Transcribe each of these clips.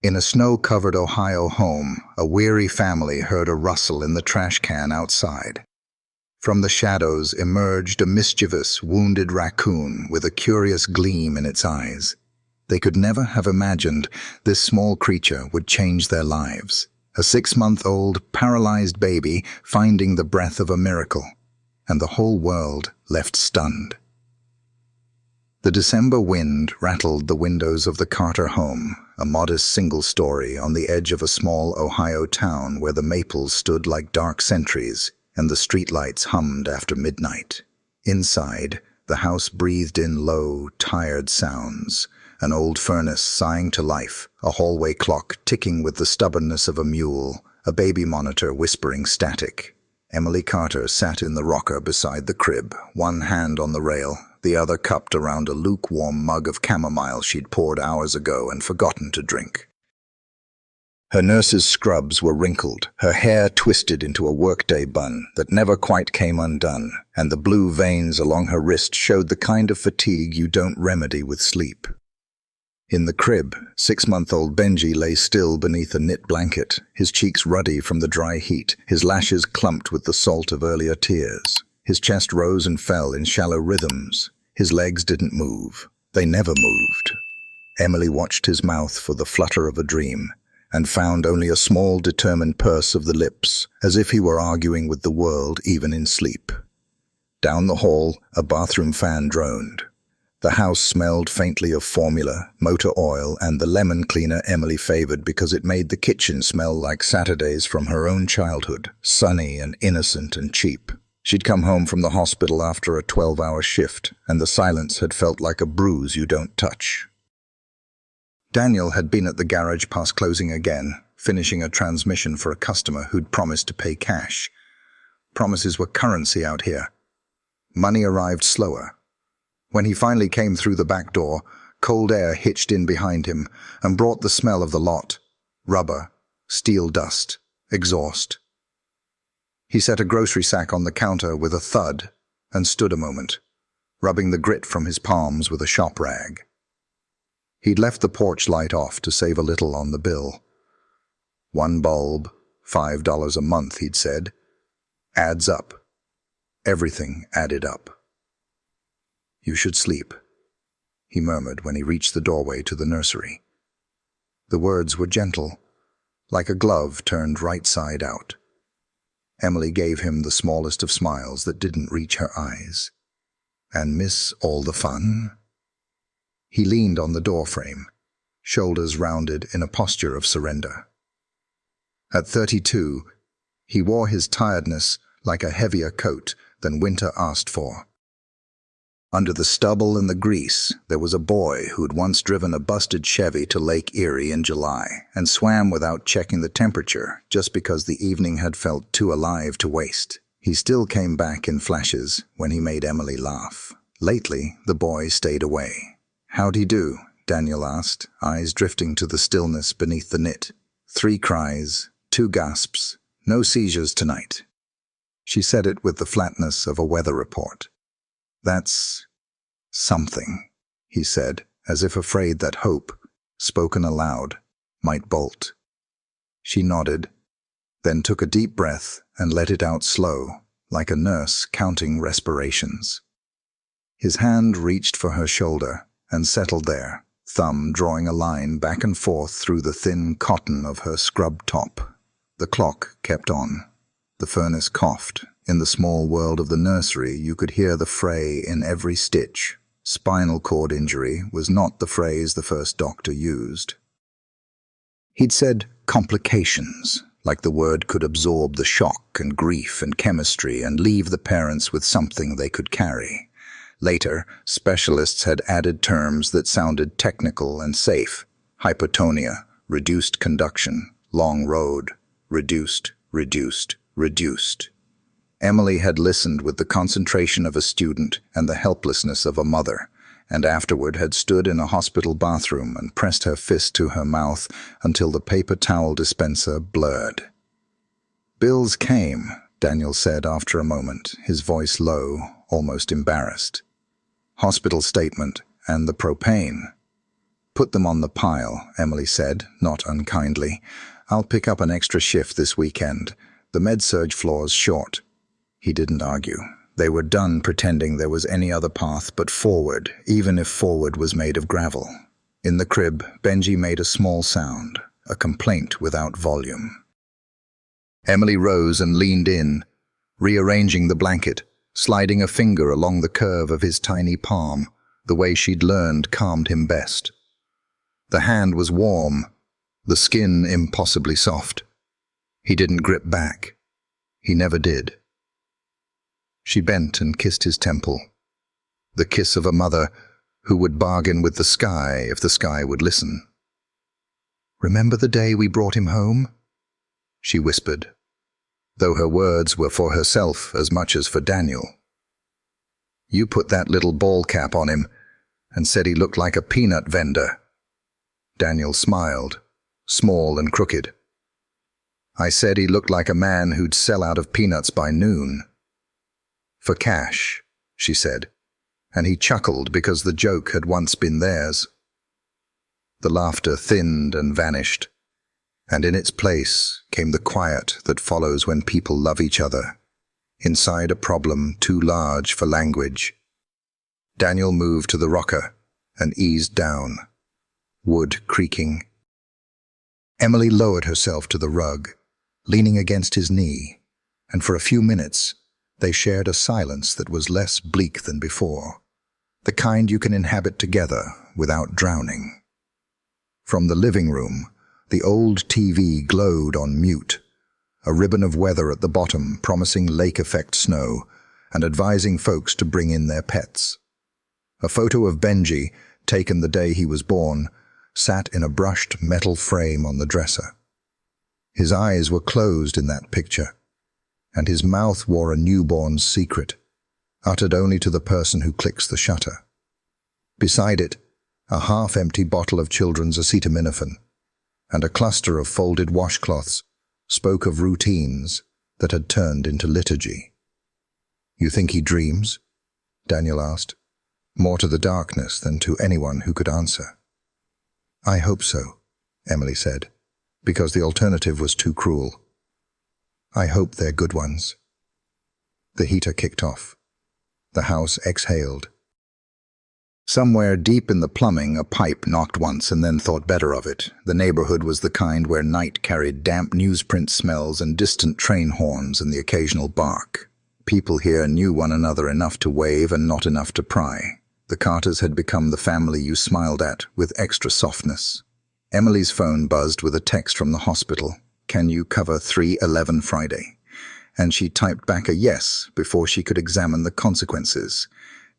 In a snow-covered Ohio home, a weary family heard a rustle in the trash can outside. From the shadows emerged a mischievous, wounded raccoon with a curious gleam in its eyes. They could never have imagined this small creature would change their lives. A 6-month-old, paralyzed baby finding the breath of a miracle, and the whole world left stunned. The December wind rattled the windows of the Carter home, a modest single story on the edge of a small Ohio town where the maples stood like dark sentries and the streetlights hummed after midnight. Inside, the house breathed in low, tired sounds, an old furnace sighing to life, a hallway clock ticking with the stubbornness of a mule, a baby monitor whispering static. Emily Carter sat in the rocker beside the crib, one hand on the rail, the other cupped around a lukewarm mug of chamomile she'd poured hours ago and forgotten to drink. Her nurse's scrubs were wrinkled, her hair twisted into a workday bun that never quite came undone, and the blue veins along her wrist showed the kind of fatigue you don't remedy with sleep. In the crib, 6-month-old Benji lay still beneath a knit blanket, his cheeks ruddy from the dry heat, his lashes clumped with the salt of earlier tears. His chest rose and fell in shallow rhythms. His legs didn't move. They never moved. Emily watched his mouth for the flutter of a dream, and found only a small, determined purse of the lips, as if he were arguing with the world even in sleep. Down the hall, a bathroom fan droned. The house smelled faintly of formula, motor oil, and the lemon cleaner Emily favored because it made the kitchen smell like Saturdays from her own childhood, sunny and innocent and cheap. She'd come home from the hospital after a 12-hour shift, and the silence had felt like a bruise you don't touch. Daniel had been at the garage past closing again, finishing a transmission for a customer who'd promised to pay cash. Promises were currency out here. Money arrived slower. When he finally came through the back door, cold air hitched in behind him and brought the smell of the lot: rubber, steel dust, exhaust. He set a grocery sack on the counter with a thud and stood a moment, rubbing the grit from his palms with a shop rag. He'd left the porch light off to save a little on the bill. 1 bulb, $5 a month, he'd said. Adds up. Everything added up. "You should sleep," he murmured when he reached the doorway to the nursery. The words were gentle, like a glove turned right side out. Emily gave him the smallest of smiles that didn't reach her eyes. "And miss all the fun?" He leaned on the doorframe, shoulders rounded in a posture of surrender. At 32, he wore his tiredness like a heavier coat than winter asked for. Under the stubble and the grease, there was a boy who'd once driven a busted Chevy to Lake Erie in July and swam without checking the temperature just because the evening had felt too alive to waste. He still came back in flashes when he made Emily laugh. Lately, the boy stayed away. "How'd he do?" Daniel asked, eyes drifting to the stillness beneath the knit. 3 cries, 2 gasps, no seizures tonight. She said it with the flatness of a weather report. "That's something," he said, as if afraid that hope, spoken aloud, might bolt. She nodded, then took a deep breath and let it out slow, like a nurse counting respirations. His hand reached for her shoulder and settled there, thumb drawing a line back and forth through the thin cotton of her scrub top. The clock kept on. The furnace coughed. In the small world of the nursery, you could hear the fray in every stitch. Spinal cord injury was not the phrase the first doctor used. He'd said complications, like the word could absorb the shock and grief and chemistry and leave the parents with something they could carry. Later, specialists had added terms that sounded technical and safe: hypotonia, reduced conduction, long road, reduced. Emily had listened with the concentration of a student and the helplessness of a mother, and afterward had stood in a hospital bathroom and pressed her fist to her mouth until the paper towel dispenser blurred. "Bills came," Daniel said after a moment, his voice low, almost embarrassed. "Hospital statement and the propane. put them on the pile," Emily said, not unkindly. "I'll pick up an extra shift this weekend. The med-surg floor's short." He didn't argue. They were done pretending there was any other path but forward, even if forward was made of gravel. In the crib, Benji made a small sound, a complaint without volume. Emily rose and leaned in, rearranging the blanket, sliding a finger along the curve of his tiny palm, the way she'd learned calmed him best. The hand was warm, the skin impossibly soft. He didn't grip back. He never did. She bent and kissed his temple, the kiss of a mother who would bargain with the sky if the sky would listen. "Remember the day we brought him home?" she whispered, though her words were for herself as much as for Daniel. "You put that little ball cap on him and said he looked like a peanut vendor." Daniel smiled, small and crooked. "I said he looked like a man who'd sell out of peanuts by noon." "For cash," she said, and he chuckled because the joke had once been theirs. The laughter thinned and vanished, and in its place came the quiet that follows when people love each other, inside a problem too large for language. Daniel moved to the rocker and eased down, wood creaking. Emily lowered herself to the rug, leaning against his knee, and for a few minutes they shared a silence that was less bleak than before, the kind you can inhabit together without drowning. From the living room, the old TV glowed on mute, a ribbon of weather at the bottom promising lake-effect snow and advising folks to bring in their pets. A photo of Benji, taken the day he was born, sat in a brushed metal frame on the dresser. His eyes were closed in that picture, and his mouth wore a newborn's secret, uttered only to the person who clicks the shutter. Beside it, a half-empty bottle of children's acetaminophen, and a cluster of folded washcloths spoke of routines that had turned into liturgy. "You think he dreams?" Daniel asked, more to the darkness than to anyone who could answer. "I hope so," Emily said, because the alternative was too cruel. "I hope they're good ones." The heater kicked off. The house exhaled. Somewhere deep in the plumbing, a pipe knocked once and then thought better of it. The neighborhood was the kind where night carried damp newsprint smells and distant train horns and the occasional bark. People here knew one another enough to wave and not enough to pry. The Carters had become the family you smiled at with extra softness. Emily's phone buzzed with a text from the hospital. "Can you cover 3:11 Friday?" And she typed back a yes before she could examine the consequences.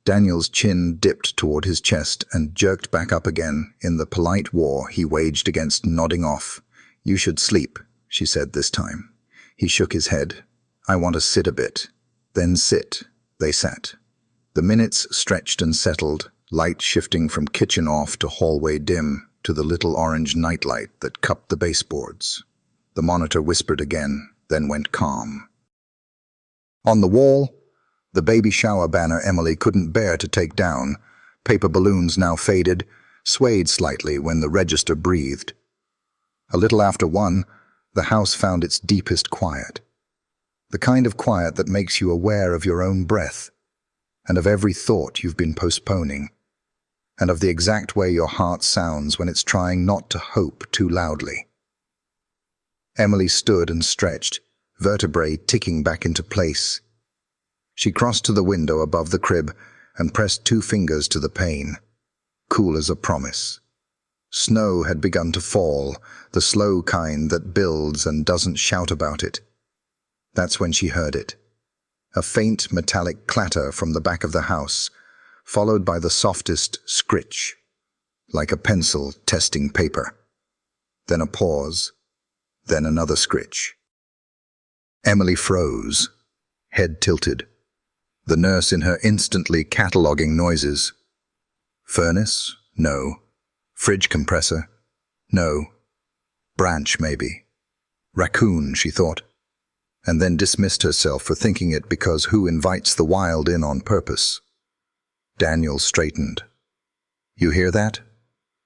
Daniel's chin dipped toward his chest and jerked back up again in the polite war he waged against nodding off. "You should sleep," she said this time. He shook his head. "I want to sit a bit." "Then sit." They sat. The minutes stretched and settled, light shifting from kitchen off to hallway dim to the little orange nightlight that cupped the baseboards. The monitor whispered again, then went calm. On the wall, the baby shower banner Emily couldn't bear to take down, paper balloons now faded, swayed slightly when the register breathed. A little after 1, the house found its deepest quiet. The kind of quiet that makes you aware of your own breath, and of every thought you've been postponing, and of the exact way your heart sounds when it's trying not to hope too loudly. Emily stood and stretched, vertebrae ticking back into place. She crossed to the window above the crib and pressed 2 fingers to the pane, cool as a promise. Snow had begun to fall, the slow kind that builds and doesn't shout about it. That's when she heard it. A faint metallic clatter from the back of the house, followed by the softest scritch, like a pencil testing paper. Then a pause, then another scritch. Emily froze, head tilted, the nurse in her instantly cataloguing noises. Furnace? No. Fridge compressor? No. Branch, maybe. Raccoon, she thought, and then dismissed herself for thinking it because who invites the wild in on purpose? Daniel straightened. "You hear that?"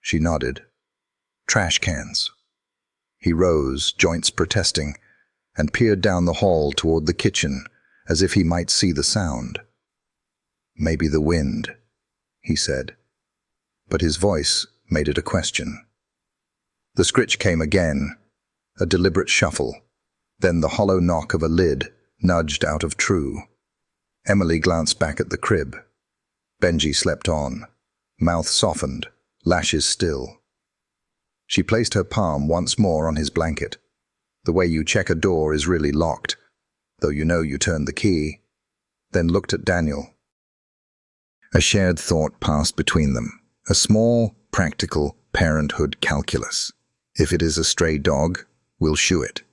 She nodded. Trash cans. He rose, joints protesting, and peered down the hall toward the kitchen, as if he might see the sound. Maybe the wind, he said, but his voice made it a question. The scritch came again, a deliberate shuffle, then the hollow knock of a lid nudged out of true. Emily glanced back at the crib. Benji slept on, mouth softened, lashes still. She placed her palm once more on his blanket. The way you check a door is really locked, though you know you turned the key, then looked at Daniel. A shared thought passed between them, a small, practical parenthood calculus. If it is a stray dog, we'll shoo it.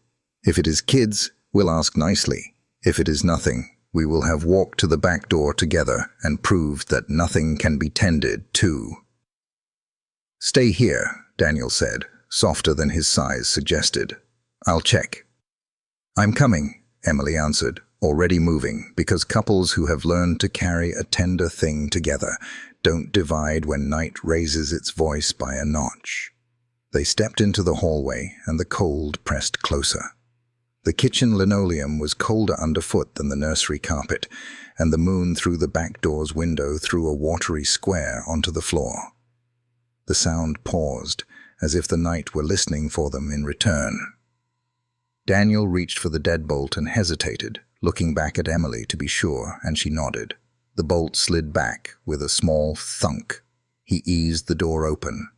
If it is kids, we'll ask nicely. If it is nothing, we will have walked to the back door together and proved that nothing can be tended to. Stay here, Daniel said, softer than his size suggested. I'll check. I'm coming, Emily answered, already moving, because couples who have learned to carry a tender thing together don't divide when night raises its voice by a notch. They stepped into the hallway, and the cold pressed closer. The kitchen linoleum was colder underfoot than the nursery carpet, and the moon through the back door's window threw a watery square onto the floor. The sound paused, as if the night were listening for them in return. Daniel reached for the deadbolt and hesitated, looking back at Emily to be sure, and she nodded. The bolt slid back with a small thunk. He eased the door open.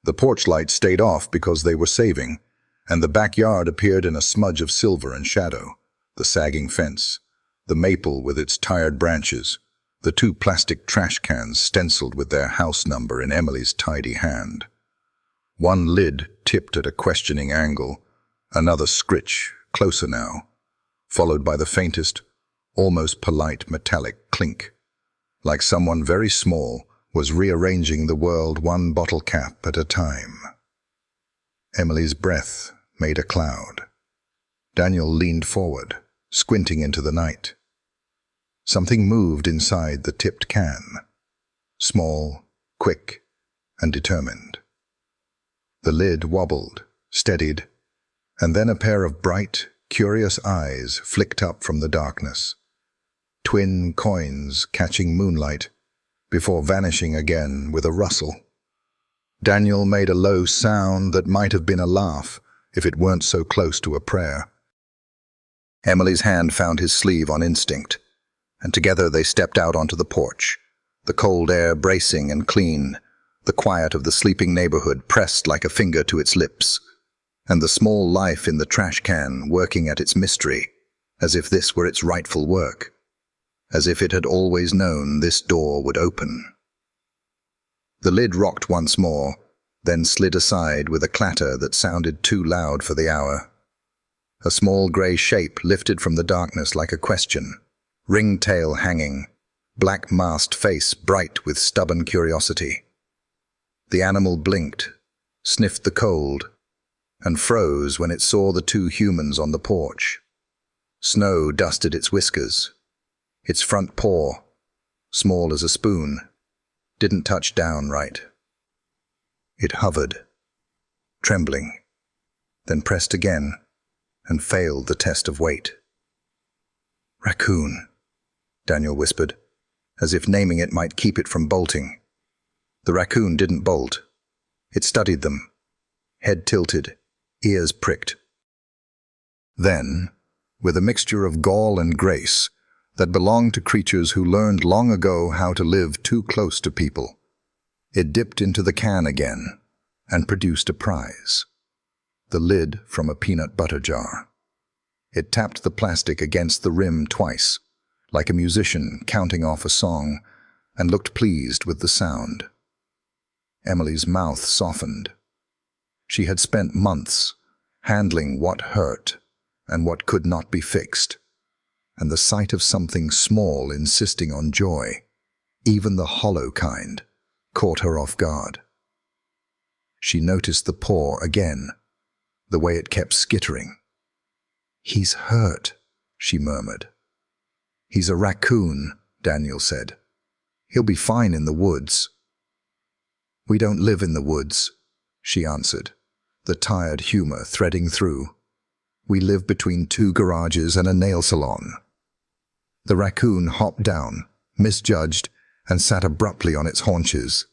The porch light stayed off because they were saving, and the backyard appeared in a smudge of silver and shadow. The sagging fence, the maple with its tired branches, the 2 plastic trash cans stenciled with their house number in Emily's tidy hand. One lid tipped at a questioning angle, another scritch, closer now, followed by the faintest, almost polite metallic clink, like someone very small was rearranging the world 1 bottle cap at a time. Emily's breath made a cloud. Daniel leaned forward, squinting into the night. Something moved inside the tipped can, small, quick, and determined. The lid wobbled, steadied, and then a pair of bright, curious eyes flicked up from the darkness. Twin coins catching moonlight, before vanishing again with a rustle. Daniel made a low sound that might have been a laugh if it weren't so close to a prayer. Emily's hand found his sleeve on instinct, and together they stepped out onto the porch, the cold air bracing and clean, the quiet of the sleeping neighborhood pressed like a finger to its lips, and the small life in the trash can working at its mystery, as if this were its rightful work, as if it had always known this door would open. The lid rocked once more, then slid aside with a clatter that sounded too loud for the hour. A small grey shape lifted from the darkness like a question, ringtail hanging, black-masked face bright with stubborn curiosity. The animal blinked, sniffed the cold, and froze when it saw the 2 humans on the porch. Snow dusted its whiskers. Its front paw, small as a spoon, didn't touch down right. It hovered, trembling, then pressed again and failed the test of weight. Raccoon, Daniel whispered, as if naming it might keep it from bolting. The raccoon didn't bolt. It studied them, head tilted, ears pricked. Then, with a mixture of gall and grace that belonged to creatures who learned long ago how to live too close to people, it dipped into the can again and produced a prize. The lid from a peanut butter jar. It tapped the plastic against the rim twice, like a musician counting off a song, and looked pleased with the sound. Emily's mouth softened. She had spent months handling what hurt and what could not be fixed, and the sight of something small insisting on joy, even the hollow kind, caught her off guard. She noticed the paw again, the way it kept skittering. "He's hurt," she murmured. "He's a raccoon," Daniel said. "He'll be fine in the woods." "We don't live in the woods," she answered, the tired humor threading through. "We live between two garages and a nail salon." The raccoon hopped down, misjudged, and sat abruptly on its haunches.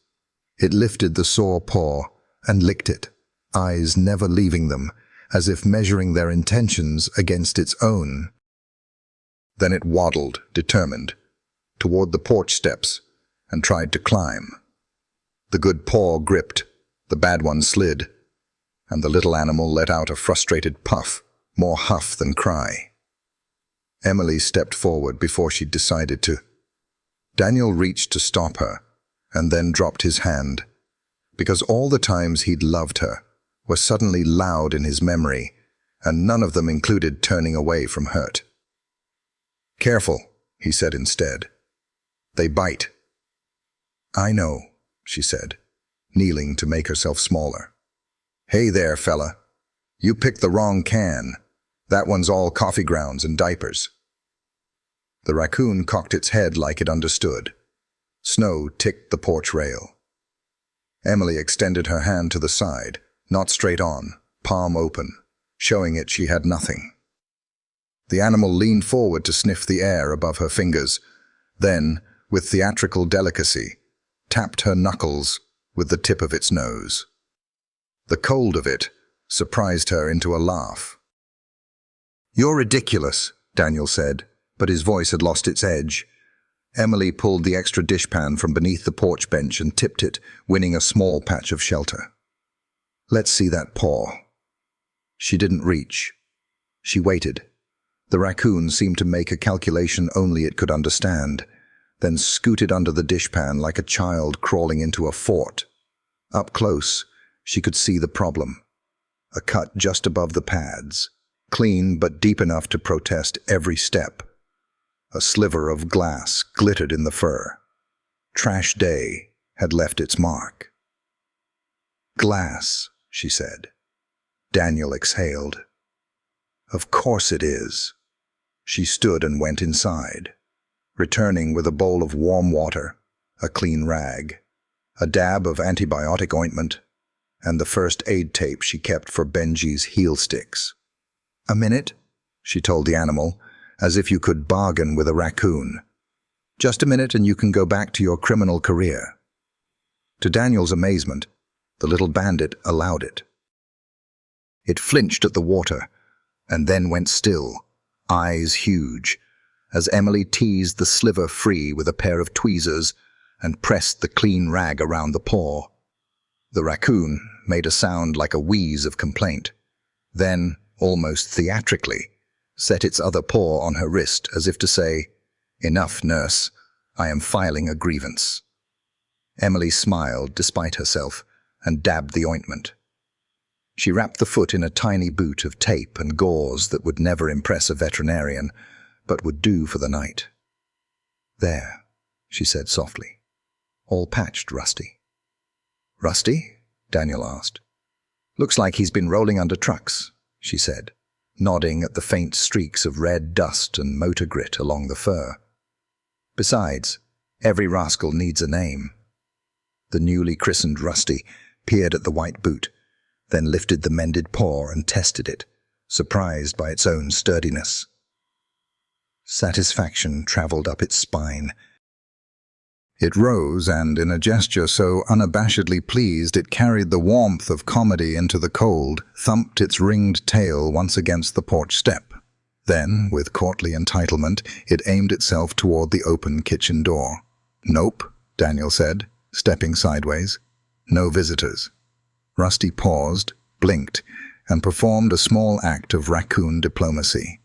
It lifted the sore paw and licked it, eyes never leaving them, as if measuring their intentions against its own. Then it waddled, determined, toward the porch steps and tried to climb. The good paw gripped, the bad one slid, and the little animal let out a frustrated puff, more huff than cry. Emily stepped forward before she decided to. Daniel reached to stop her, and then dropped his hand, because all the times he'd loved her were suddenly loud in his memory, and none of them included turning away from hurt. "Careful," he said instead. "They bite." "I know," she said, kneeling to make herself smaller. "Hey there, fella. You picked the wrong can. That one's all coffee grounds and diapers." The raccoon cocked its head like it understood. Snow ticked the porch rail. Emily extended her hand to the side, not straight on, palm open, showing it she had nothing. The animal leaned forward to sniff the air above her fingers, then, with theatrical delicacy, tapped her knuckles with the tip of its nose. The cold of it surprised her into a laugh. "You're ridiculous," Daniel said, but his voice had lost its edge. Emily pulled the extra dishpan from beneath the porch bench and tipped it, winning a small patch of shelter. "Let's see that paw." She didn't reach. She waited. The raccoon seemed to make a calculation only it could understand, then scooted under the dishpan like a child crawling into a fort. Up close, she could see the problem. A cut just above the pads, clean but deep enough to protest every step. A sliver of glass glittered in the fur. Trash day had left its mark. "Glass," she said. Daniel exhaled. "Of course it is." She stood and went inside, returning with a bowl of warm water, a clean rag, a dab of antibiotic ointment, and the first aid tape she kept for Benji's heel sticks. "A minute," she told the animal, as if you could bargain with a raccoon. "Just a minute and you can go back to your criminal career." To Daniel's amazement, the little bandit allowed it. It flinched at the water, and then went still, eyes huge, as Emily teased the sliver free with a pair of tweezers and pressed the clean rag around the paw. The raccoon made a sound like a wheeze of complaint, then, almost theatrically, set its other paw on her wrist as if to say, "Enough, nurse, I am filing a grievance." Emily smiled despite herself and dabbed the ointment. She wrapped the foot in a tiny boot of tape and gauze that would never impress a veterinarian, but would do for the night. "There," she said softly. "All patched, Rusty." "Rusty?" Daniel asked. "Looks like he's been rolling under trucks," she said, nodding at the faint streaks of red dust and motor grit along the fur. "Besides, every rascal needs a name." The newly christened Rusty peered at the white boot, then lifted the mended paw and tested it, surprised by its own sturdiness. Satisfaction traveled up its spine. It rose, and in a gesture so unabashedly pleased it carried the warmth of comedy into the cold, thumped its ringed tail once against the porch step. Then, with courtly entitlement, it aimed itself toward the open kitchen door. "Nope," Daniel said, stepping sideways. "No visitors." Rusty paused, blinked, and performed a small act of raccoon diplomacy.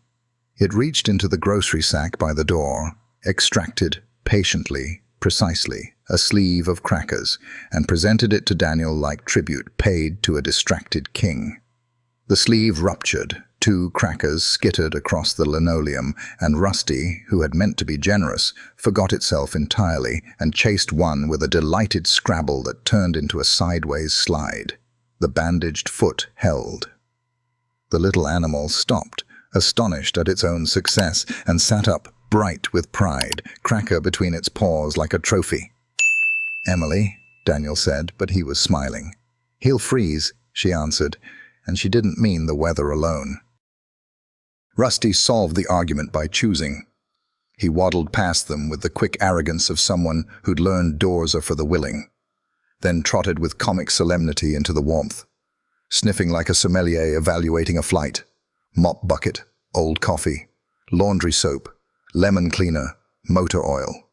It reached into the grocery sack by the door, extracted, patiently, precisely, a sleeve of crackers, and presented it to Daniel like tribute paid to a distracted king. The sleeve ruptured, 2 crackers skittered across the linoleum, and Rusty, who had meant to be generous, forgot itself entirely and chased one with a delighted scrabble that turned into a sideways slide. The bandaged foot held. The little animal stopped, astonished at its own success, and sat up, bright with pride, cracker between its paws like a trophy. "Emily," Daniel said, but he was smiling. "He'll freeze," she answered, and she didn't mean the weather alone. Rusty solved the argument by choosing. He waddled past them with the quick arrogance of someone who'd learned doors are for the willing, then trotted with comic solemnity into the warmth, sniffing like a sommelier evaluating a flight. Mop bucket, old coffee, laundry soap, lemon cleaner, motor oil.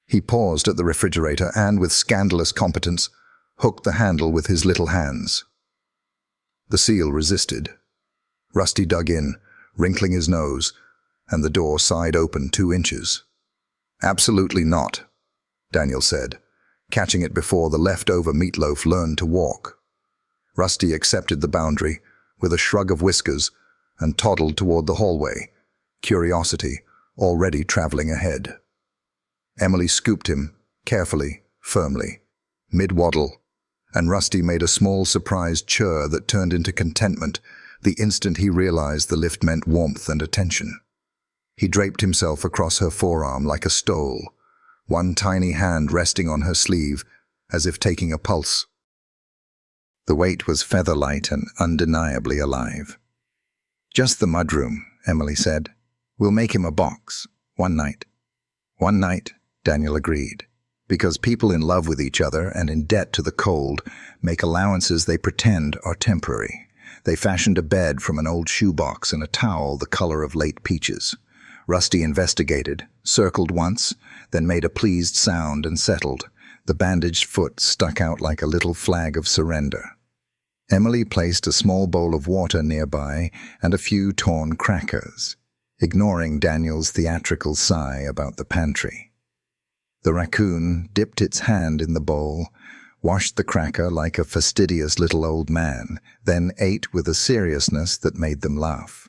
He paused at the refrigerator and, with scandalous competence, hooked the handle with his little hands. The seal resisted. Rusty dug in, wrinkling his nose, and the door sighed open 2 inches. "Absolutely not," Daniel said, catching it before the leftover meatloaf learned to walk. Rusty accepted the boundary with a shrug of whiskers and toddled toward the hallway, curiosity already traveling ahead. Emily scooped him, carefully, firmly, mid-waddle, and Rusty made a small surprised chirr that turned into contentment the instant he realized the lift meant warmth and attention. He draped himself across her forearm like a stole, one tiny hand resting on her sleeve as if taking a pulse. The weight was feather-light and undeniably alive. "Just the mudroom," Emily said. "We'll make him a box. One night." "One night," Daniel agreed, because people in love with each other and in debt to the cold make allowances they pretend are temporary. They fashioned a bed from an old shoebox and a towel the color of late peaches. Rusty investigated, circled once, then made a pleased sound and settled. The bandaged foot stuck out like a little flag of surrender. Emily placed a small bowl of water nearby and a few torn crackers, ignoring Daniel's theatrical sigh about the pantry. The raccoon dipped its hand in the bowl, washed the cracker like a fastidious little old man, then ate with a seriousness that made them laugh.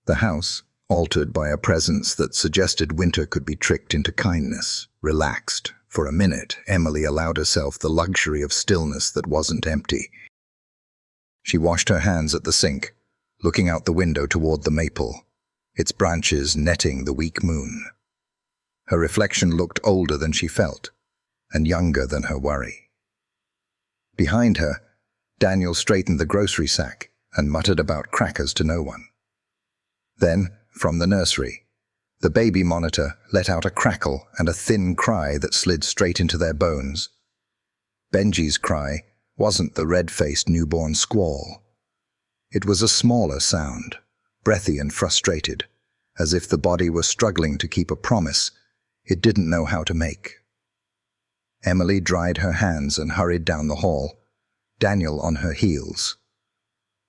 The house, altered by a presence that suggested winter could be tricked into kindness, relaxed. For a minute, Emily allowed herself the luxury of stillness that wasn't empty. She washed her hands at the sink, looking out the window toward the maple, its branches netting the weak moon. Her reflection looked older than she felt, and younger than her worry. Behind her, Daniel straightened the grocery sack and muttered about crackers to no one. Then, from the nursery, the baby monitor let out a crackle and a thin cry that slid straight into their bones. Benji's cry wasn't the red-faced newborn squall. It was a smaller sound, breathy and frustrated, as if the body were struggling to keep a promise it didn't know how to make. Emily dried her hands and hurried down the hall, Daniel on her heels.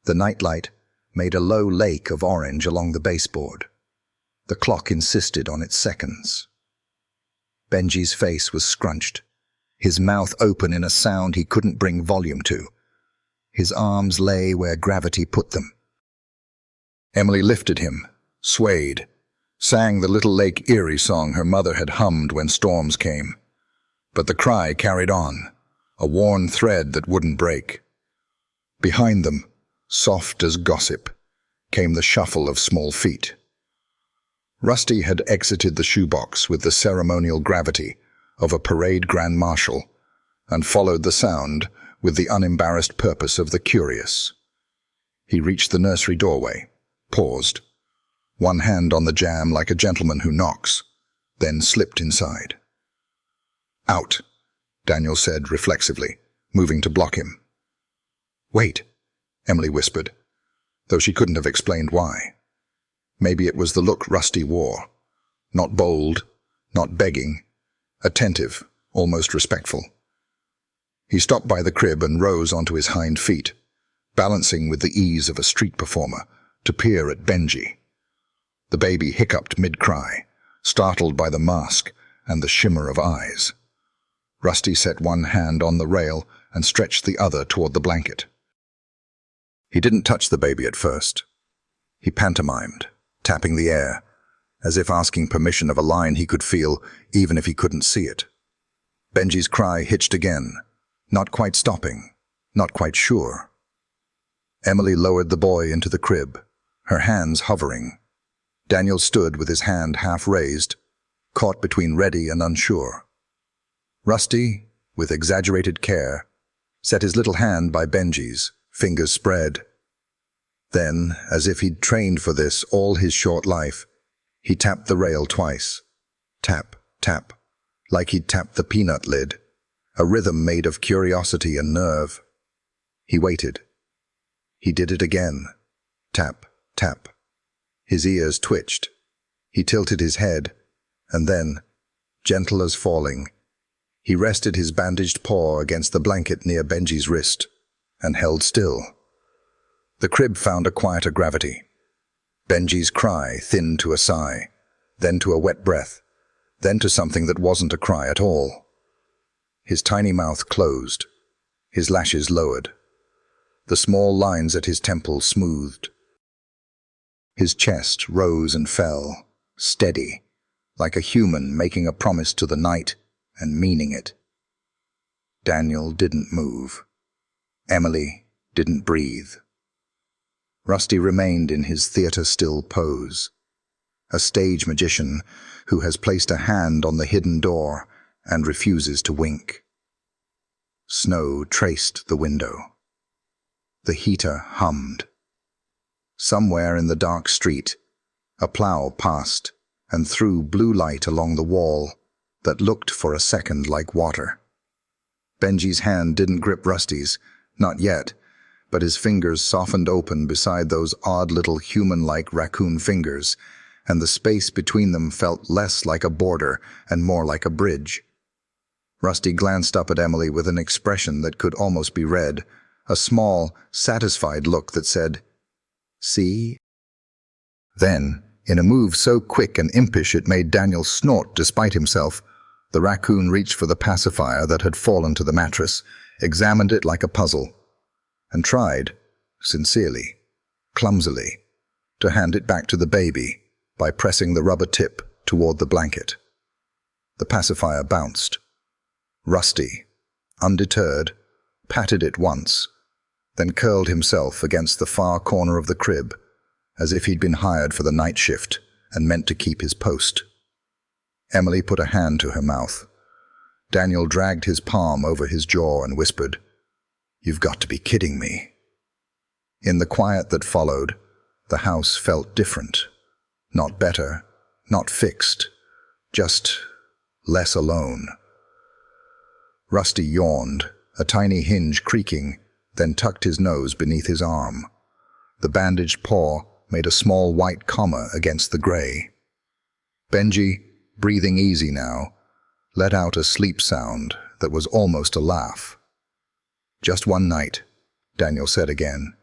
The nightlight made a low lake of orange along the baseboard. The clock insisted on its seconds. Benji's face was scrunched, his mouth open in a sound he couldn't bring volume to. His arms lay where gravity put them. Emily lifted him, swayed, sang the little Lake Erie song her mother had hummed when storms came. But the cry carried on, a worn thread that wouldn't break. Behind them, soft as gossip, came the shuffle of small feet. Rusty had exited the shoebox with the ceremonial gravity of a parade grand marshal and followed the sound with the unembarrassed purpose of the curious. He reached the nursery doorway, paused, one hand on the jamb like a gentleman who knocks, then slipped inside. "Out," Daniel said reflexively, moving to block him. "Wait," Emily whispered, though she couldn't have explained why. Maybe it was the look Rusty wore. Not bold, not begging, attentive, almost respectful. He stopped by the crib and rose onto his hind feet, balancing with the ease of a street performer, to peer at Benji. The baby hiccuped mid-cry, startled by the mask and the shimmer of eyes. Rusty set one hand on the rail and stretched the other toward the blanket. He didn't touch the baby at first. He pantomimed, tapping the air, as if asking permission of a line he could feel even if he couldn't see it. Benji's cry hitched again, not quite stopping, not quite sure. Emily lowered the boy into the crib, her hands hovering. Daniel stood with his hand half raised, caught between ready and unsure. "Rusty," with exaggerated care, set his little hand by Benji's, fingers spread. Then, as if he'd trained for this all his short life, he tapped the rail twice. Tap, tap, like he'd tapped the peanut lid, a rhythm made of curiosity and nerve. He waited. He did it again. Tap, tap. His ears twitched. He tilted his head, and then, gentle as falling, he rested his bandaged paw against the blanket near Benji's wrist, and held still. The crib found a quieter gravity. Benji's cry thinned to a sigh, then to a wet breath, then to something that wasn't a cry at all. His tiny mouth closed, his lashes lowered, the small lines at his temples smoothed. His chest rose and fell, steady, like a human making a promise to the night and meaning it. Daniel didn't move. Emily didn't breathe. Rusty remained in his theater-still pose, a stage magician who has placed a hand on the hidden door and refuses to wink. Snow traced the window. The heater hummed. Somewhere in the dark street, a plow passed and threw blue light along the wall that looked for a second like water. Benji's hand didn't grip Rusty's, not yet, but his fingers softened open beside those odd little human-like raccoon fingers, and the space between them felt less like a border and more like a bridge. Rusty glanced up at Emily with an expression that could almost be read, a small, satisfied look that said, "See?" Then, in a move so quick and impish it made Daniel snort despite himself, the raccoon reached for the pacifier that had fallen to the mattress, examined it like a puzzle, and tried, sincerely, clumsily, to hand it back to the baby by pressing the rubber tip toward the blanket. The pacifier bounced. Rusty, undeterred, patted it once, then curled himself against the far corner of the crib, as if he'd been hired for the night shift and meant to keep his post. Emily put a hand to her mouth. Daniel dragged his palm over his jaw and whispered, "You've got to be kidding me." In the quiet that followed, the house felt different. Not better, not fixed, just less alone. Rusty yawned, a tiny hinge creaking, then tucked his nose beneath his arm. The bandaged paw made a small white comma against the gray. Benji, breathing easy now, let out a sleep sound that was almost a laugh. "Just one night," Daniel said again.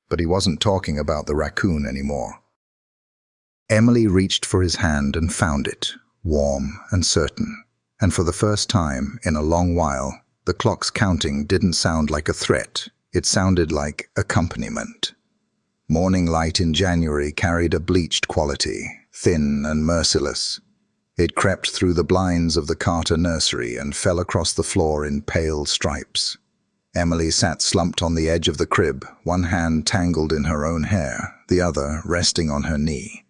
But he wasn't talking about the raccoon anymore. Emily reached for his hand and found it, warm and certain. And for the first time in a long while, the clock's counting didn't sound like a threat. It sounded like accompaniment. Morning light in January carried a bleached quality, thin and merciless. It crept through the blinds of the Carter nursery and fell across the floor in pale stripes. Emily sat slumped on the edge of the crib, one hand tangled in her own hair, the other resting on her knee.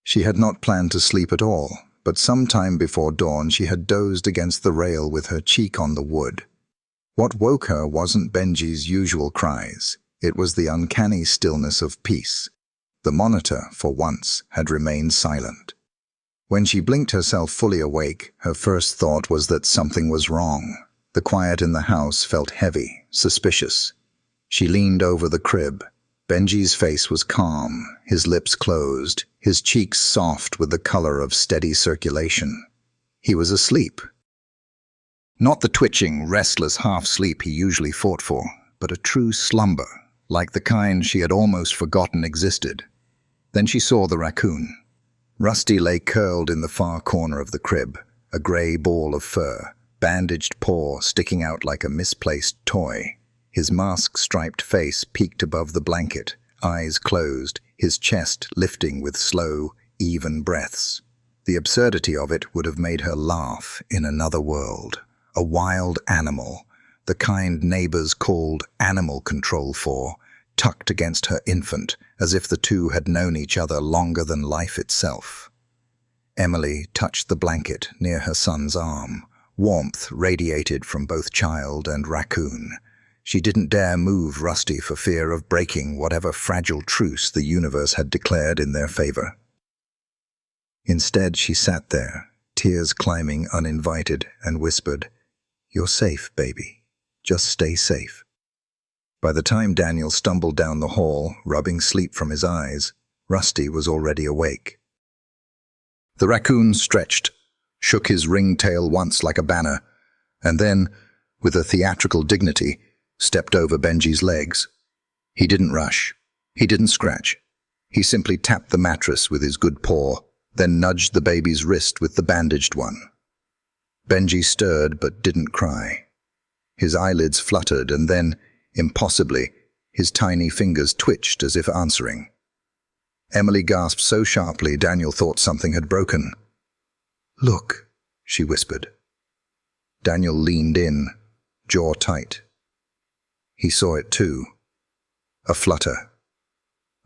She had not planned to sleep at all, but sometime before dawn she had dozed against the rail with her cheek on the wood. What woke her wasn't Benji's usual cries. It was the uncanny stillness of peace. The monitor, for once, had remained silent. When she blinked herself fully awake, her first thought was that something was wrong. The quiet in the house felt heavy, suspicious. She leaned over the crib. Benji's face was calm, his lips closed, his cheeks soft with the color of steady circulation. He was asleep. Not the twitching, restless half-sleep he usually fought for, but a true slumber, like the kind she had almost forgotten existed. Then she saw the raccoon. Rusty lay curled in the far corner of the crib, a gray ball of fur, bandaged paw sticking out like a misplaced toy. His mask-striped face peeked above the blanket, eyes closed, his chest lifting with slow, even breaths. The absurdity of it would have made her laugh in another world. A wild animal, the kind neighbors called animal control for, tucked against her infant, as if the two had known each other longer than life itself. Emily touched the blanket near her son's arm, Warmth radiated from both child and Raccoon. She didn't dare move Rusty for fear of breaking whatever fragile truce the universe had declared in their favor. Instead, she sat there, tears climbing uninvited, and whispered, "You're safe, baby. Just stay safe." By the time Daniel stumbled down the hall, rubbing sleep from his eyes, Rusty was already awake. The raccoon stretched, shook his ringtail once like a banner, and then, with a theatrical dignity, stepped over Benji's legs. He didn't rush. He didn't scratch. He simply tapped the mattress with his good paw, then nudged the baby's wrist with the bandaged one. Benji stirred but didn't cry. His eyelids fluttered, and then, impossibly, his tiny fingers twitched as if answering. Emily gasped so sharply Daniel thought something had broken. "Look," she whispered. Daniel leaned in, jaw tight. He saw it too. A flutter.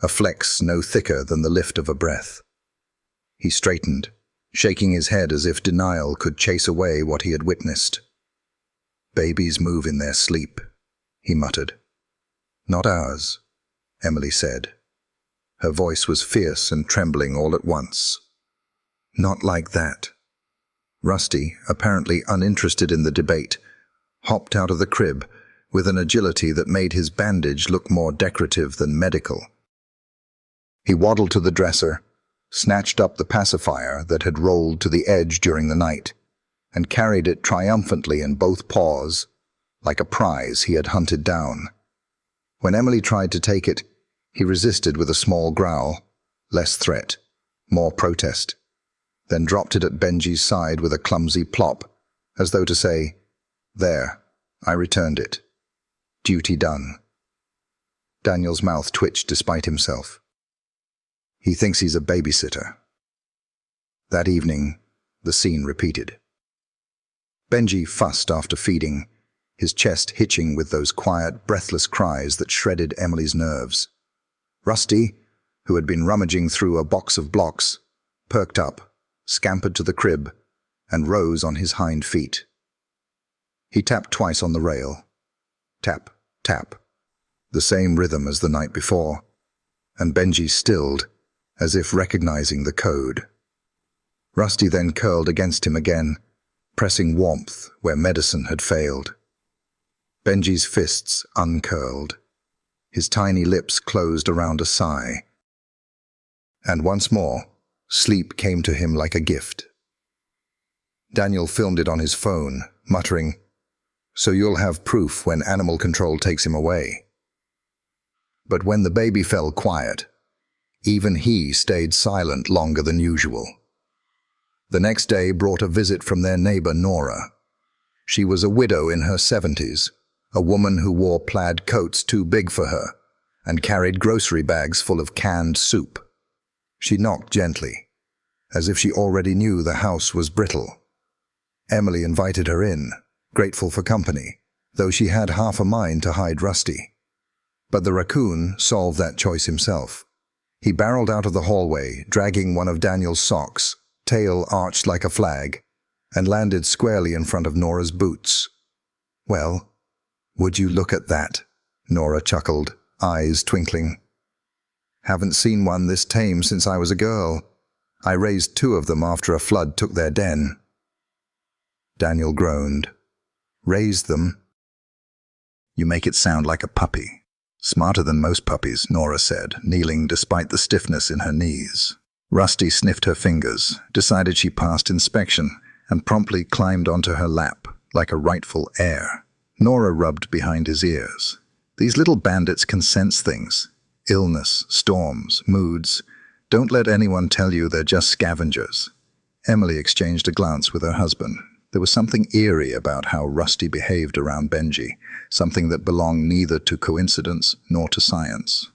A flex no thicker than the lift of a breath. He straightened, shaking his head as if denial could chase away what he had witnessed. "Babies move in their sleep," he muttered. "Not ours," Emily said. Her voice was fierce and trembling all at once. "Not like that." Rusty, apparently uninterested in the debate, hopped out of the crib with an agility that made his bandage look more decorative than medical. He waddled to the dresser, snatched up the pacifier that had rolled to the edge during the night, and carried it triumphantly in both paws, like a prize he had hunted down. When Emily tried to take it, he resisted with a small growl, less threat, more protest, then dropped it at Benji's side with a clumsy plop, as though to say, "There, I returned it. Duty done." Daniel's mouth twitched despite himself. He thinks he's a babysitter. That evening, the scene repeated. Benji fussed after feeding, his chest hitching with those quiet, breathless cries that shredded Emily's nerves. Rusty, who had been rummaging through a box of blocks, perked up, scampered to the crib, and rose on his hind feet. He tapped twice on the rail. Tap, tap. The same rhythm as the night before, and Benji stilled, as if recognizing the code. Rusty then curled against him again, pressing warmth where medicine had failed. Benji's fists uncurled. His tiny lips closed around a sigh. And once more, sleep came to him like a gift. Daniel filmed it on his phone, muttering, "So you'll have proof when animal control takes him away." But when the baby fell quiet, even he stayed silent longer than usual. The next day brought a visit from their neighbor Nora. She was a widow in her 70s, a woman who wore plaid coats too big for her and carried grocery bags full of canned soup. She knocked gently, as if she already knew the house was brittle. Emily invited her in, grateful for company, though she had half a mind to hide Rusty. But the raccoon solved that choice himself. He barreled out of the hallway, dragging one of Daniel's socks, tail arched like a flag, and landed squarely in front of Nora's boots. "Well, would you look at that?" Nora chuckled, eyes twinkling. "Haven't seen one this tame since I was a girl. I raised 2 of them after a flood took their den." Daniel groaned. "Raised them?" "You make it sound like a puppy." "Smarter than most puppies," Nora said, kneeling despite the stiffness in her knees. Rusty sniffed her fingers, decided she passed inspection, and promptly climbed onto her lap, like a rightful heir. Nora rubbed behind his ears. "These little bandits can sense things. Illness, storms, moods. Don't let anyone tell you they're just scavengers." Emily exchanged a glance with her husband. There was something eerie about how Rusty behaved around Benji, something that belonged neither to coincidence nor to science.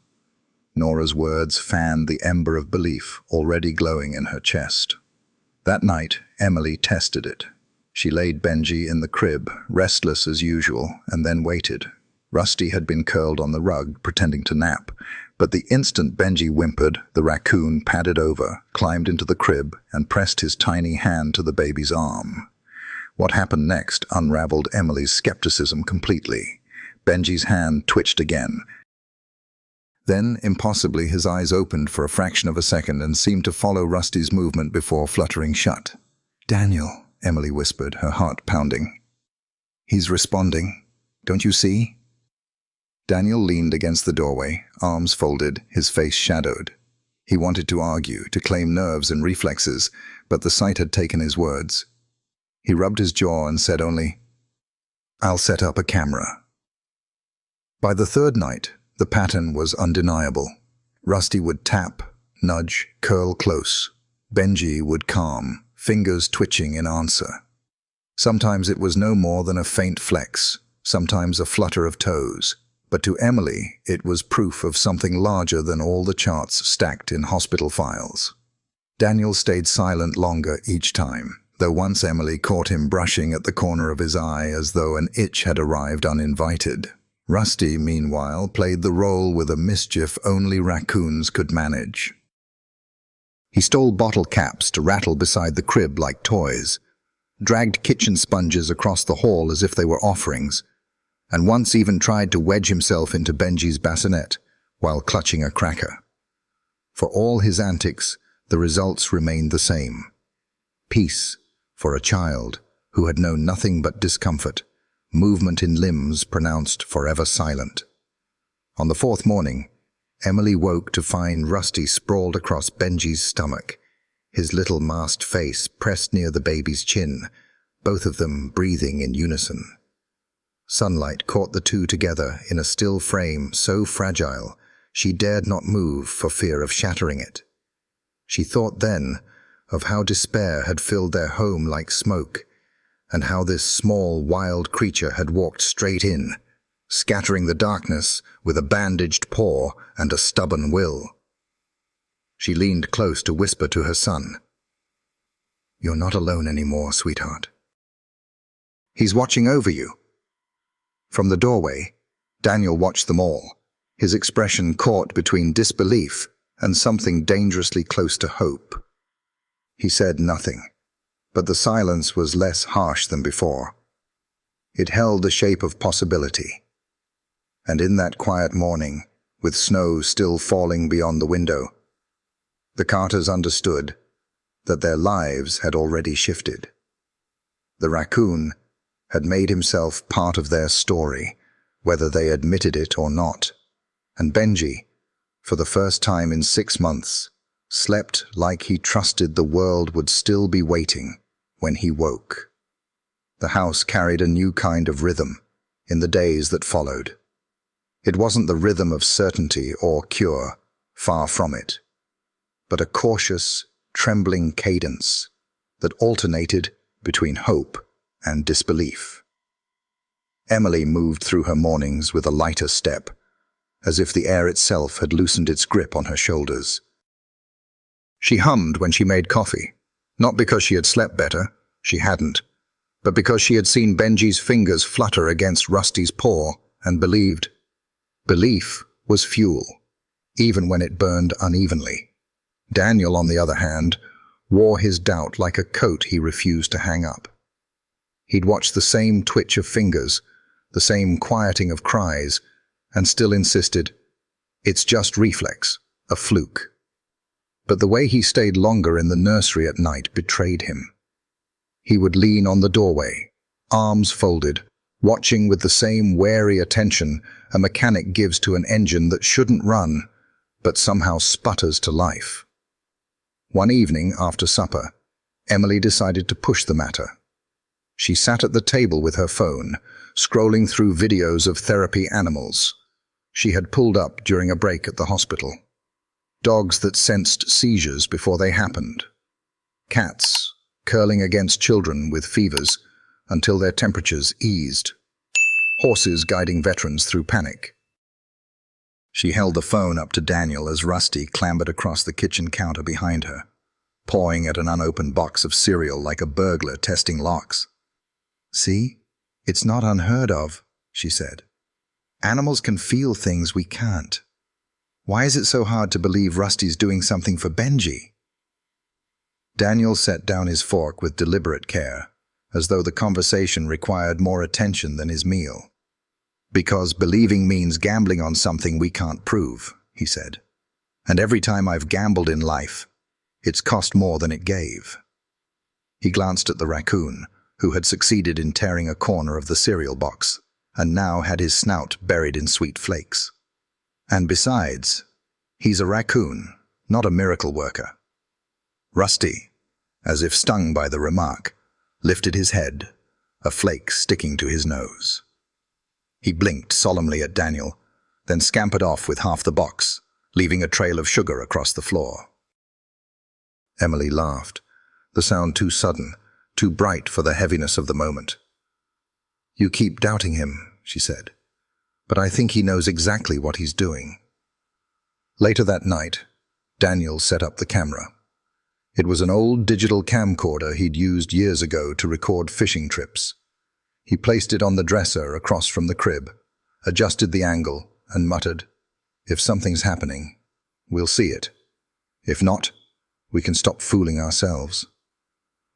Nora's words fanned the ember of belief already glowing in her chest. That night, Emily tested it. She laid Benji in the crib, restless as usual, and then waited. Rusty had been curled on the rug, pretending to nap, but the instant Benji whimpered, the raccoon padded over, climbed into the crib, and pressed his tiny hand to the baby's arm. What happened next unraveled Emily's skepticism completely. Benji's hand twitched again. Then, impossibly, his eyes opened for a fraction of a second and seemed to follow Rusty's movement before fluttering shut. "Daniel," Emily whispered, her heart pounding. "He's responding. Don't you see?" Daniel leaned against the doorway, arms folded, his face shadowed. He wanted to argue, to claim nerves and reflexes, but the sight had taken his words. He rubbed his jaw and said only, "I'll set up a camera." By the third night, the pattern was undeniable. Rusty would tap, nudge, curl close. Benji would calm, fingers twitching in answer. Sometimes it was no more than a faint flex, sometimes a flutter of toes. But to Emily, it was proof of something larger than all the charts stacked in hospital files. Daniel stayed silent longer each time, though once Emily caught him brushing at the corner of his eye as though an itch had arrived uninvited. Rusty, meanwhile, played the role with a mischief only raccoons could manage. He stole bottle caps to rattle beside the crib like toys, dragged kitchen sponges across the hall as if they were offerings, and once even tried to wedge himself into Benji's bassinet while clutching a cracker. For all his antics, the results remained the same. Peace for a child who had known nothing but discomfort, movement in limbs pronounced forever silent. On the fourth morning, Emily woke to find Rusty sprawled across Benji's stomach, his little masked face pressed near the baby's chin, both of them breathing in unison. Sunlight caught the two together in a still frame so fragile she dared not move for fear of shattering it. She thought then of how despair had filled their home like smoke, and how this small, wild creature had walked straight in, scattering the darkness with a bandaged paw and a stubborn will. She leaned close to whisper to her son, "You're not alone anymore, sweetheart. He's watching over you." From the doorway, Daniel watched them all, his expression caught between disbelief and something dangerously close to hope. He said nothing, but the silence was less harsh than before. It held the shape of possibility. And in that quiet morning, with snow still falling beyond the window, the Carters understood that their lives had already shifted. The raccoon had made himself part of their story, whether they admitted it or not, and Benji, for the first time in 6 months, slept like he trusted the world would still be waiting when he woke. The house carried a new kind of rhythm in the days that followed. It wasn't the rhythm of certainty or cure, far from it, but a cautious, trembling cadence that alternated between hope and disbelief. Emily moved through her mornings with a lighter step, as if the air itself had loosened its grip on her shoulders. She hummed when she made coffee, not because she had slept better, she hadn't, but because she had seen Benji's fingers flutter against Rusty's paw and believed. Belief was fuel, even when it burned unevenly. Daniel, on the other hand, wore his doubt like a coat he refused to hang up. He'd watched the same twitch of fingers, the same quieting of cries, and still insisted, "It's just reflex, a fluke." But the way he stayed longer in the nursery at night betrayed him. He would lean on the doorway, arms folded, watching with the same wary attention a mechanic gives to an engine that shouldn't run, but somehow sputters to life. One evening after supper, Emily decided to push the matter. She sat at the table with her phone, scrolling through videos of therapy animals she had pulled up during a break at the hospital. Dogs that sensed seizures before they happened. Cats curling against children with fevers until their temperatures eased. Horses guiding veterans through panic. She held the phone up to Daniel as Rusty clambered across the kitchen counter behind her, pawing at an unopened box of cereal like a burglar testing locks. "See? It's not unheard of," she said. "Animals can feel things we can't. Why is it so hard to believe Rusty's doing something for Benji?" Daniel set down his fork with deliberate care, as though the conversation required more attention than his meal. "Because believing means gambling on something we can't prove," he said. "And every time I've gambled in life, it's cost more than it gave." He glanced at the raccoon, who had succeeded in tearing a corner of the cereal box, and now had his snout buried in sweet flakes. "And besides, he's a raccoon, not a miracle worker." Rusty, as if stung by the remark, lifted his head, a flake sticking to his nose. He blinked solemnly at Daniel, then scampered off with half the box, leaving a trail of sugar across the floor. Emily laughed, the sound too sudden, too bright for the heaviness of the moment. "You keep doubting him," she said, "but I think he knows exactly what he's doing." Later that night, Daniel set up the camera. It was an old digital camcorder he'd used years ago to record fishing trips. He placed it on the dresser across from the crib, adjusted the angle, and muttered, "If something's happening, we'll see it. If not, we can stop fooling ourselves."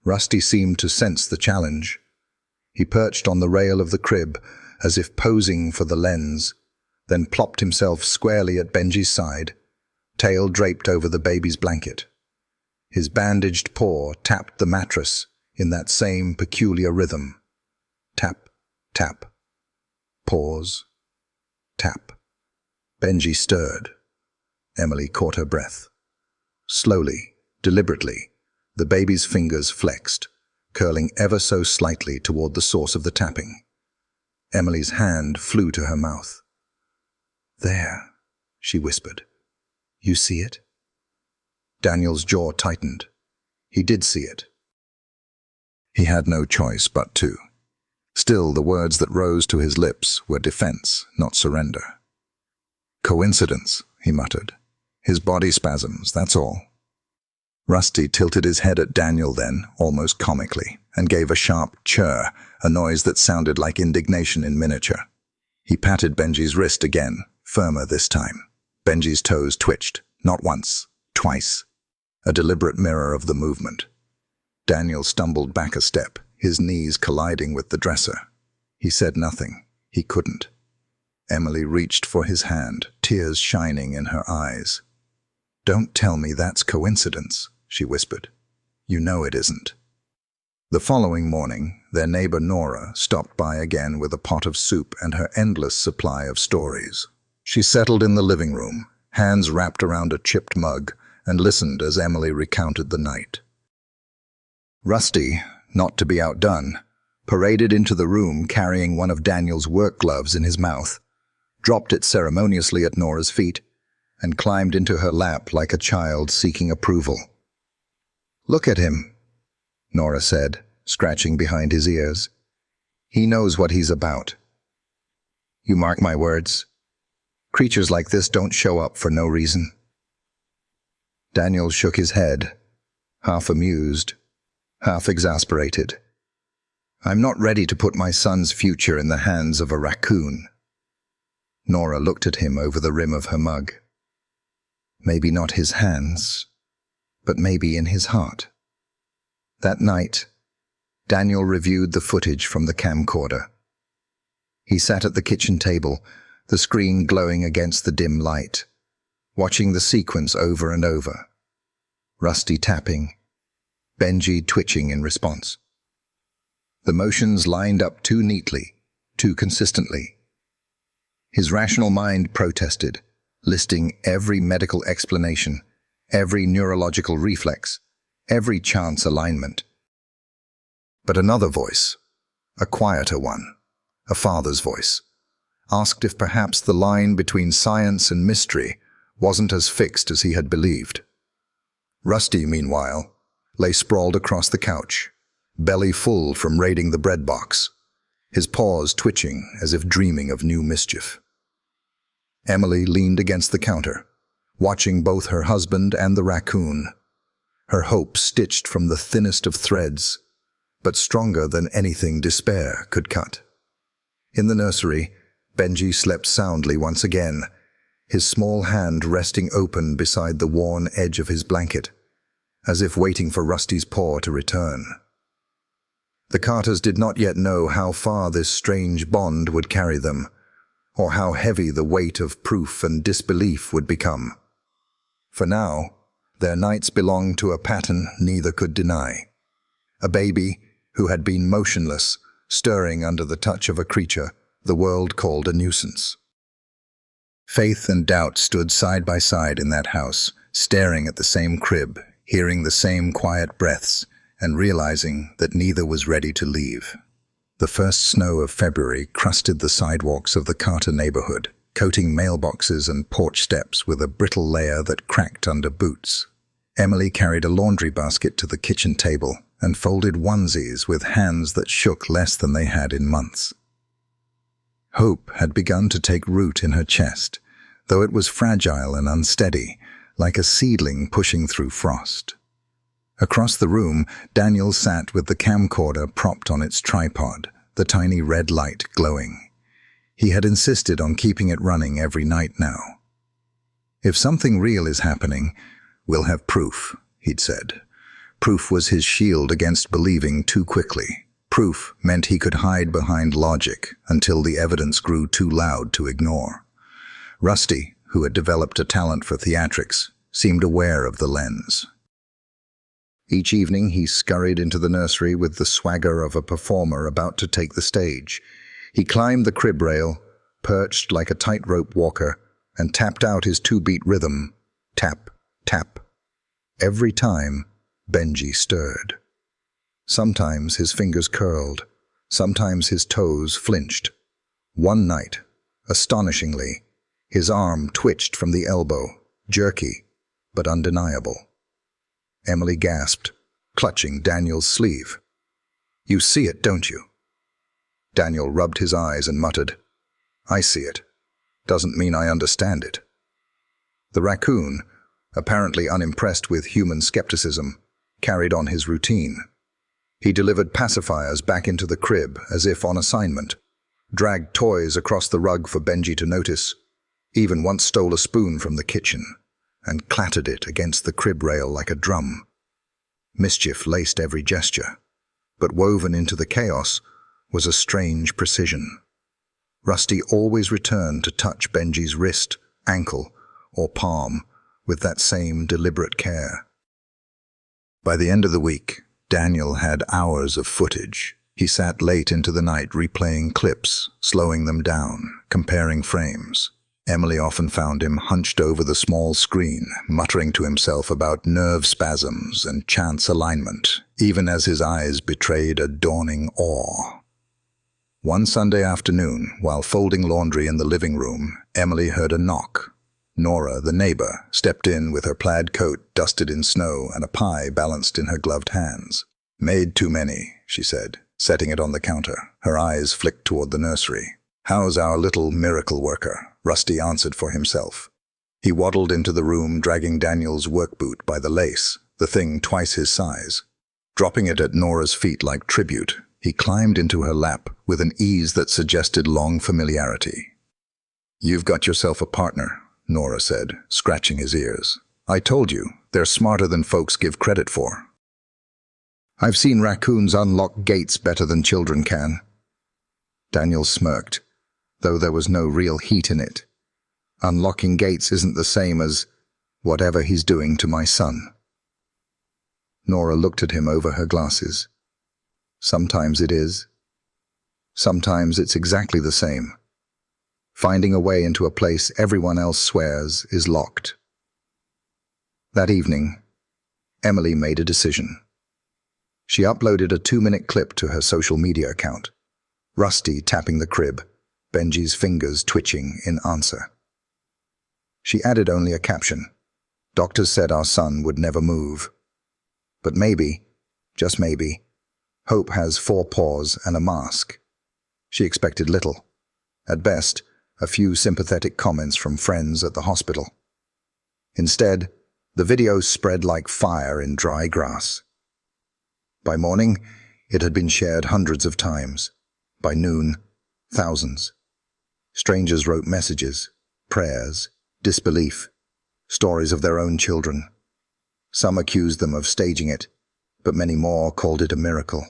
Rusty seemed to sense the challenge. He perched on the rail of the crib, as if posing for the lens, then plopped himself squarely at Benji's side, tail draped over the baby's blanket. His bandaged paw tapped the mattress in that same peculiar rhythm. Tap, tap. Pause. Tap. Benji stirred. Emily caught her breath. Slowly, deliberately, the baby's fingers flexed, curling ever so slightly toward the source of the tapping. Emily's hand flew to her mouth. "There," she whispered. "You see it?" Daniel's jaw tightened. He did see it. He had no choice but to. Still, the words that rose to his lips were defense, not surrender. "Coincidence," he muttered. "His body spasms, that's all." Rusty tilted his head at Daniel then, almost comically, and gave a sharp chirr, a noise that sounded like indignation in miniature. He patted Benji's wrist again, firmer this time. Benji's toes twitched, not once, twice. A deliberate mirror of the movement. Daniel stumbled back a step, his knees colliding with the dresser. He said nothing. He couldn't. Emily reached for his hand, tears shining in her eyes. "Don't tell me that's coincidence," she whispered. "You know it isn't." The following morning, their neighbor Nora stopped by again with a pot of soup and her endless supply of stories. She settled in the living room, hands wrapped around a chipped mug, and listened as Emily recounted the night. Rusty, not to be outdone, paraded into the room carrying one of Daniel's work gloves in his mouth, dropped it ceremoniously at Nora's feet, and climbed into her lap like a child seeking approval. "Look at him," Nora said, scratching behind his ears. "He knows what he's about. You mark my words. Creatures like this don't show up for no reason." Daniel shook his head, half amused, half exasperated. "I'm not ready to put my son's future in the hands of a raccoon." Nora looked at him over the rim of her mug. Maybe not his hands, but maybe in his heart. That night, Daniel reviewed the footage from the camcorder. He sat at the kitchen table, the screen glowing against the dim light, watching the sequence over and over. Rusty tapping, Benji twitching in response. The motions lined up too neatly, too consistently. His rational mind protested, listing every medical explanation, every neurological reflex, every chance alignment. But another voice, a quieter one, a father's voice, asked if perhaps the line between science and mystery wasn't as fixed as he had believed. Rusty, meanwhile, lay sprawled across the couch, belly full from raiding the bread box, his paws twitching as if dreaming of new mischief. Emily leaned against the counter, watching both her husband and the raccoon, her hope stitched from the thinnest of threads, but stronger than anything despair could cut. In the nursery, Benji slept soundly once again, his small hand resting open beside the worn edge of his blanket, as if waiting for Rusty's paw to return. The Carters did not yet know how far this strange bond would carry them, or how heavy the weight of proof and disbelief would become. For now, their nights belonged to a pattern neither could deny. A baby who had been motionless, stirring under the touch of a creature the world called a nuisance. Faith and doubt stood side by side in that house, staring at the same crib, hearing the same quiet breaths, and realizing that neither was ready to leave. The first snow of February crusted the sidewalks of the Carter neighborhood, coating mailboxes and porch steps with a brittle layer that cracked under boots. Emily carried a laundry basket to the kitchen table and folded onesies with hands that shook less than they had in months. Hope had begun to take root in her chest, though it was fragile and unsteady, like a seedling pushing through frost. Across the room, Daniel sat with the camcorder propped on its tripod, the tiny red light glowing. He had insisted on keeping it running every night now. "If something real is happening, we'll have proof," he'd said. Proof was his shield against believing too quickly. Proof meant he could hide behind logic until the evidence grew too loud to ignore. Rusty, who had developed a talent for theatrics, seemed aware of the lens. Each evening he scurried into the nursery with the swagger of a performer about to take the stage. He climbed the crib rail, perched like a tightrope walker, and tapped out his two-beat rhythm, tap, tap. Every time, Benji stirred. Sometimes his fingers curled, sometimes his toes flinched. One night, astonishingly, his arm twitched from the elbow, jerky, but undeniable. Emily gasped, clutching Daniel's sleeve. "You see it, don't you?" Daniel rubbed his eyes and muttered, "I see it. Doesn't mean I understand it." The raccoon, apparently unimpressed with human skepticism, carried on his routine. He delivered pacifiers back into the crib as if on assignment, dragged toys across the rug for Benji to notice, even once stole a spoon from the kitchen and clattered it against the crib rail like a drum. Mischief laced every gesture, but woven into the chaos was a strange precision. Rusty always returned to touch Benji's wrist, ankle, or palm with that same deliberate care. By the end of the week, Daniel had hours of footage. He sat late into the night replaying clips, slowing them down, comparing frames. Emily often found him hunched over the small screen, muttering to himself about nerve spasms and chance alignment, even as his eyes betrayed a dawning awe. One Sunday afternoon, while folding laundry in the living room, Emily heard a knock. Nora, the neighbor, stepped in with her plaid coat dusted in snow and a pie balanced in her gloved hands. "Made too many," she said, setting it on the counter. Her eyes flicked toward the nursery. "How's our little miracle worker?" Rusty answered for himself. He waddled into the room, dragging Daniel's work boot by the lace, the thing twice his size. Dropping it at Nora's feet like tribute, he climbed into her lap with an ease that suggested long familiarity. "You've got yourself a partner," Nora said, scratching his ears. "I told you, they're smarter than folks give credit for." "I've seen raccoons unlock gates better than children can." Daniel smirked, though there was no real heat in it. "Unlocking gates isn't the same as whatever he's doing to my son." Nora looked at him over her glasses. "Sometimes it is. Sometimes it's exactly the same. Finding a way into a place everyone else swears is locked." That evening, Emily made a decision. She uploaded a 2-minute clip to her social media account. Rusty tapping the crib, Benji's fingers twitching in answer. She added only a caption. "Doctors said our son would never move. But maybe, just maybe, Hope has 4 paws and a mask." She expected little. At best, a few sympathetic comments from friends at the hospital. Instead, the video spread like fire in dry grass. By morning, it had been shared hundreds of times. By noon, thousands. Strangers wrote messages, prayers, disbelief, stories of their own children. Some accused them of staging it, but many more called it a miracle.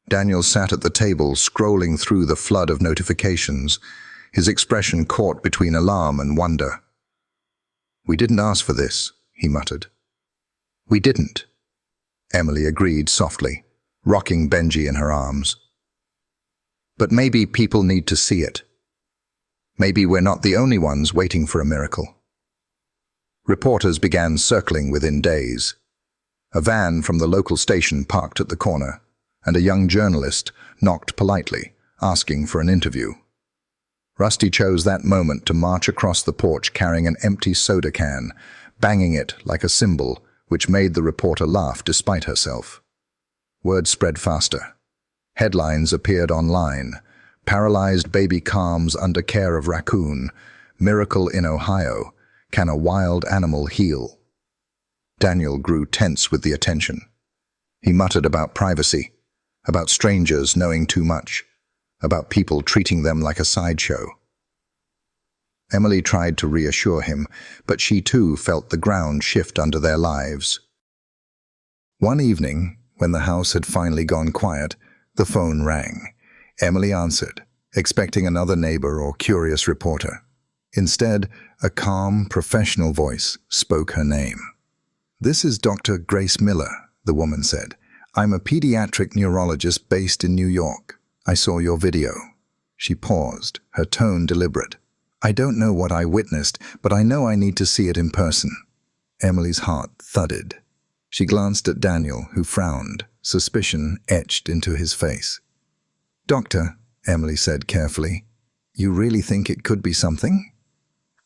Daniel sat at the table, scrolling through the flood of notifications, his expression caught between alarm and wonder. "We didn't ask for this," he muttered. "We didn't," Emily agreed softly, rocking Benji in her arms. "But maybe people need to see it. Maybe we're not the only ones waiting for a miracle." Reporters began circling within days. A van from the local station parked at the corner, and a young journalist knocked politely, asking for an interview. Rusty chose that moment to march across the porch carrying an empty soda can, banging it like a cymbal, which made the reporter laugh despite herself. Word spread faster. Headlines appeared online: "Paralyzed baby calms under care of Raccoon. Miracle in Ohio. Can a wild animal heal?" Daniel grew tense with the attention. He muttered about privacy, about strangers knowing too much, about people treating them like a sideshow. Emily tried to reassure him, but she too felt the ground shift under their lives. One evening, when the house had finally gone quiet, the phone rang. Emily answered, expecting another neighbor or curious reporter. Instead, a calm, professional voice spoke her name. "This is Dr. Grace Miller," the woman said. "I'm a pediatric neurologist based in New York. I saw your video." She paused, her tone deliberate. "I don't know what I witnessed, but I know I need to see it in person." Emily's heart thudded. She glanced at Daniel, who frowned, suspicion etched into his face. "Doctor," Emily said carefully, "you really think it could be something?"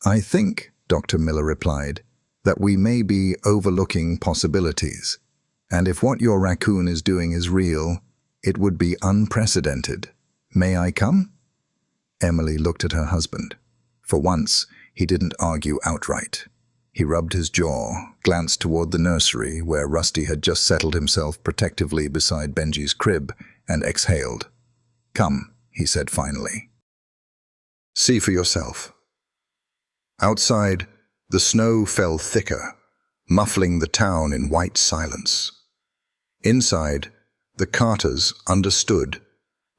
"I think," Dr. Miller replied, "that we may be overlooking possibilities. And if what your raccoon is doing is real, it would be unprecedented. May I come?" Emily looked at her husband. For once, he didn't argue outright. He rubbed his jaw, glanced toward the nursery where Rusty had just settled himself protectively beside Benji's crib, and exhaled. "Come," he said finally. "See for yourself." Outside, the snow fell thicker, muffling the town in white silence. Inside, the Carters understood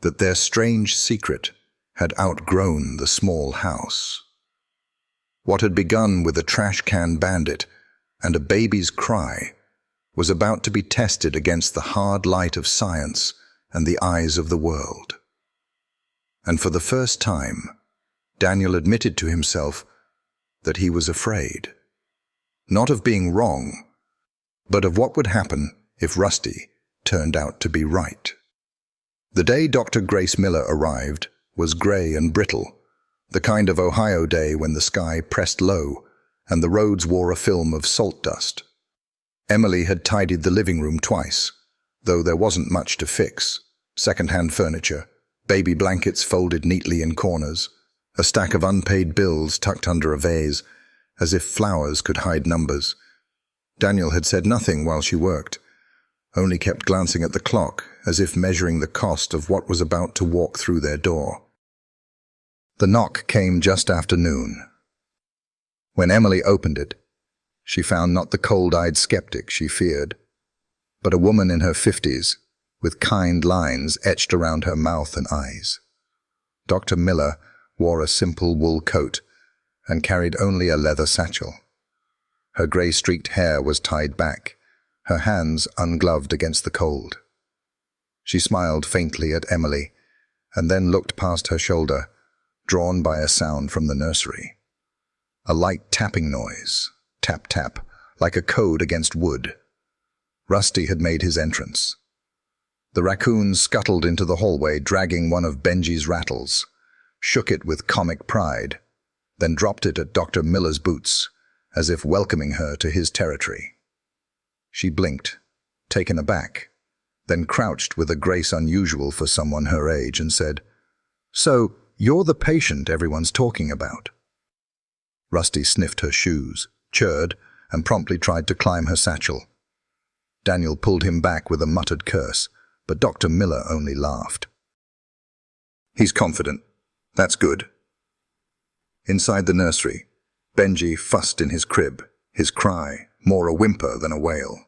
that their strange secret had outgrown the small house. What had begun with a trash can bandit and a baby's cry was about to be tested against the hard light of science and the eyes of the world. And for the first time, Daniel admitted to himself that he was afraid. Not of being wrong, but of what would happen if Rusty turned out to be right. The day Dr. Grace Miller arrived was gray and brittle, the kind of Ohio day when the sky pressed low and the roads wore a film of salt dust. Emily had tidied the living room twice, though there wasn't much to fix. Second-hand furniture, baby blankets folded neatly in corners, a stack of unpaid bills tucked under a vase, as if flowers could hide numbers. Daniel had said nothing while she worked, only kept glancing at the clock as if measuring the cost of what was about to walk through their door. The knock came just after noon. When Emily opened it, she found not the cold-eyed skeptic she feared, but a woman in her 50s, with kind lines etched around her mouth and eyes. Dr. Miller wore a simple wool coat and carried only a leather satchel. Her grey-streaked hair was tied back, her hands ungloved against the cold. She smiled faintly at Emily, and then looked past her shoulder, drawn by a sound from the nursery. A light tapping noise, tap-tap, like a code against wood. Rusty had made his entrance. The raccoon scuttled into the hallway, dragging one of Benji's rattles, shook it with comic pride, then dropped it at Dr. Miller's boots, as if welcoming her to his territory. She blinked, taken aback, then crouched with a grace unusual for someone her age and said, "So, you're the patient everyone's talking about." Rusty sniffed her shoes, churred, and promptly tried to climb her satchel. Daniel pulled him back with a muttered curse, but Dr. Miller only laughed. "He's confident. That's good." Inside the nursery, Benji fussed in his crib, his cry more a whimper than a wail.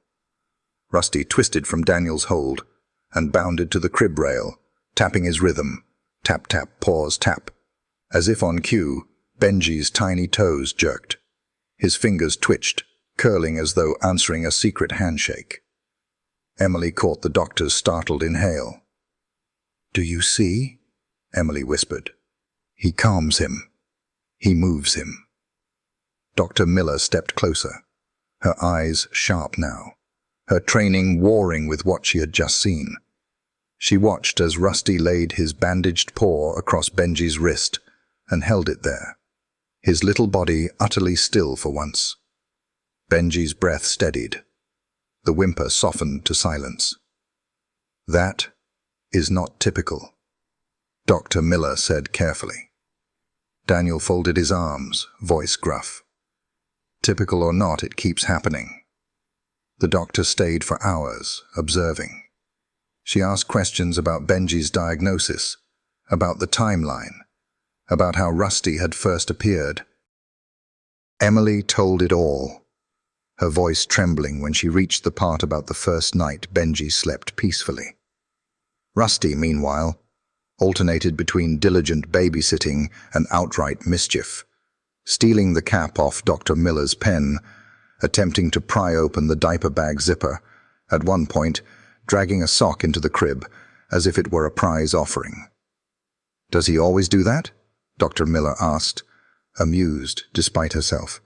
Rusty twisted from Daniel's hold and bounded to the crib rail, tapping his rhythm. Tap, tap, pause, tap. As if on cue, Benji's tiny toes jerked. His fingers twitched, curling as though answering a secret handshake. Emily caught the doctor's startled inhale. "Do you see?" Emily whispered. "He calms him. He moves him." Dr. Miller stepped closer, her eyes sharp now, her training warring with what she had just seen. She watched as Rusty laid his bandaged paw across Benji's wrist and held it there, his little body utterly still for once. Benji's breath steadied. The whimper softened to silence. "That is not typical," Dr. Miller said carefully. Daniel folded his arms, voice gruff. "Typical or not, it keeps happening." The doctor stayed for hours, observing. She asked questions about Benji's diagnosis, about the timeline, about how Rusty had first appeared. Emily told it all, her voice trembling when she reached the part about the first night Benji slept peacefully. Rusty, meanwhile, alternated between diligent babysitting and outright mischief, stealing the cap off Dr. Miller's pen, attempting to pry open the diaper bag zipper, at one point dragging a sock into the crib as if it were a prize offering. "Does he always do that?" Dr. Miller asked, amused despite herself.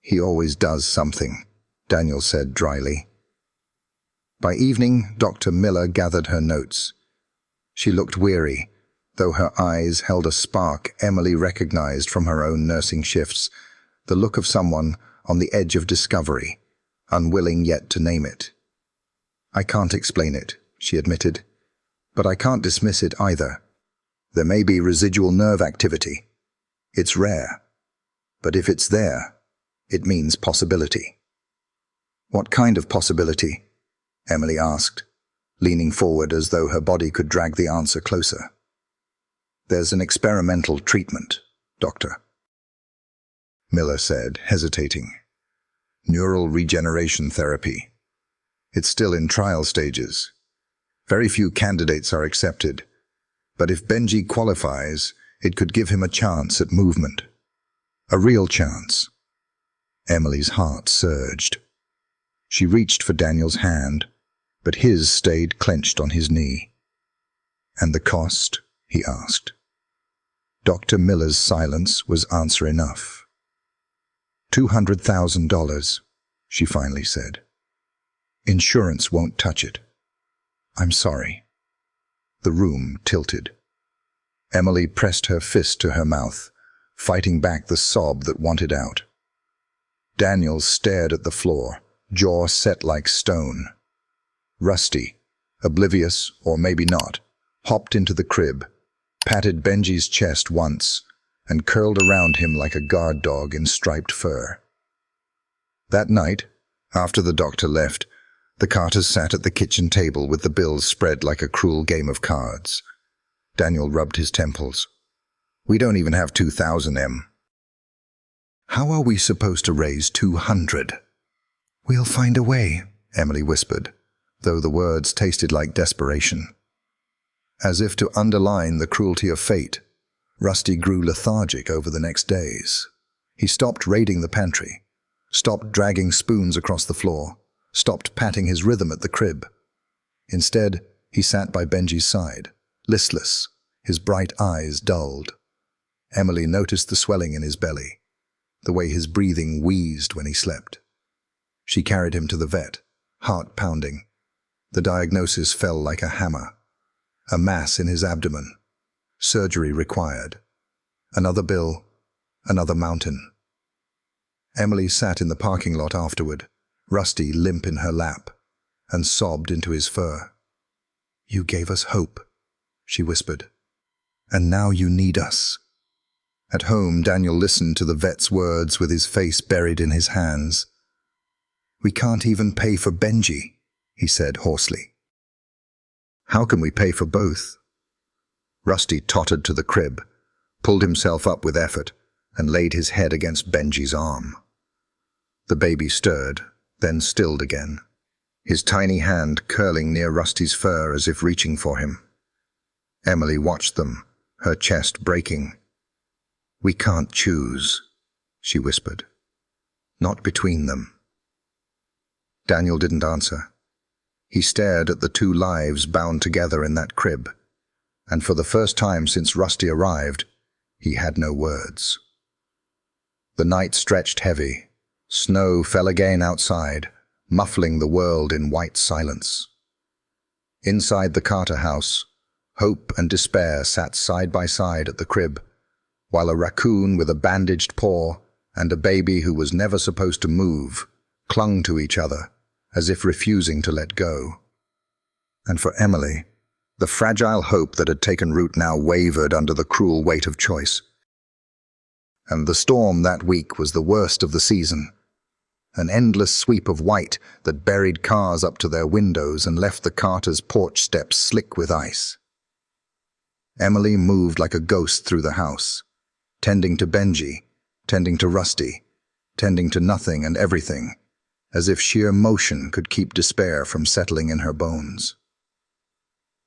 "He always does something," Daniel said dryly. By evening, Dr. Miller gathered her notes. She looked weary, though her eyes held a spark Emily recognized from her own nursing shifts, the look of someone on the edge of discovery, unwilling yet to name it. "I can't explain it," she admitted, "but I can't dismiss it either. There may be residual nerve activity. It's rare, but if it's there, it means possibility." "What kind of possibility?" Emily asked, leaning forward as though her body could drag the answer closer. "There's an experimental treatment, Doctor," Miller said, hesitating. "Neural regeneration therapy. It's still in trial stages. Very few candidates are accepted, but if Benji qualifies, it could give him a chance at movement. A real chance." Emily's heart surged. She reached for Daniel's hand, but his stayed clenched on his knee. "And the cost?" he asked. Dr. Miller's silence was answer enough. $200,000, she finally said. "Insurance won't touch it. I'm sorry." The room tilted. Emily pressed her fist to her mouth, fighting back the sob that wanted out. Daniel stared at the floor, jaw set like stone. Rusty, oblivious or maybe not, hopped into the crib, patted Benji's chest once, and curled around him like a guard dog in striped fur. That night, after the doctor left, the Carters sat at the kitchen table with the bills spread like a cruel game of cards. Daniel rubbed his temples. "We don't even have 2,000, Em." "How are we supposed to raise 200? "We'll find a way," Emily whispered, though the words tasted like desperation. As if to underline the cruelty of fate, Rusty grew lethargic over the next days. He stopped raiding the pantry, stopped dragging spoons across the floor, stopped patting his rhythm at the crib. Instead, he sat by Benji's side, listless, his bright eyes dulled. Emily noticed the swelling in his belly, the way his breathing wheezed when he slept. She carried him to the vet, heart pounding. The diagnosis fell like a hammer. A mass in his abdomen. Surgery required. Another bill, another mountain. Emily sat in the parking lot afterward, Rusty limp in her lap, and sobbed into his fur. "You gave us hope," she whispered. "And now you need us." At home, Daniel listened to the vet's words with his face buried in his hands. "We can't even pay for Benji," he said hoarsely. "How can we pay for both?" Rusty tottered to the crib, pulled himself up with effort, and laid his head against Benji's arm. The baby stirred, then stilled again. his tiny hand curling near Rusty's fur as if reaching for him. Emily watched them, her chest breaking. "We can't choose," she whispered. "Not between them." Daniel didn't answer. He stared at the two lives bound together in that crib, and for the first time since Rusty arrived, he had no words. The night stretched heavy. Snow fell again outside, muffling the world in white silence. Inside the Carter house, hope and despair sat side by side at the crib, while a raccoon with a bandaged paw and a baby who was never supposed to move clung to each other, as if refusing to let go. And for Emily, the fragile hope that had taken root now wavered under the cruel weight of choice. And the storm that week was the worst of the season. An endless sweep of white that buried cars up to their windows and left the Carters' porch steps slick with ice. Emily moved like a ghost through the house, tending to Benji, tending to Rusty, tending to nothing and everything, as if sheer motion could keep despair from settling in her bones.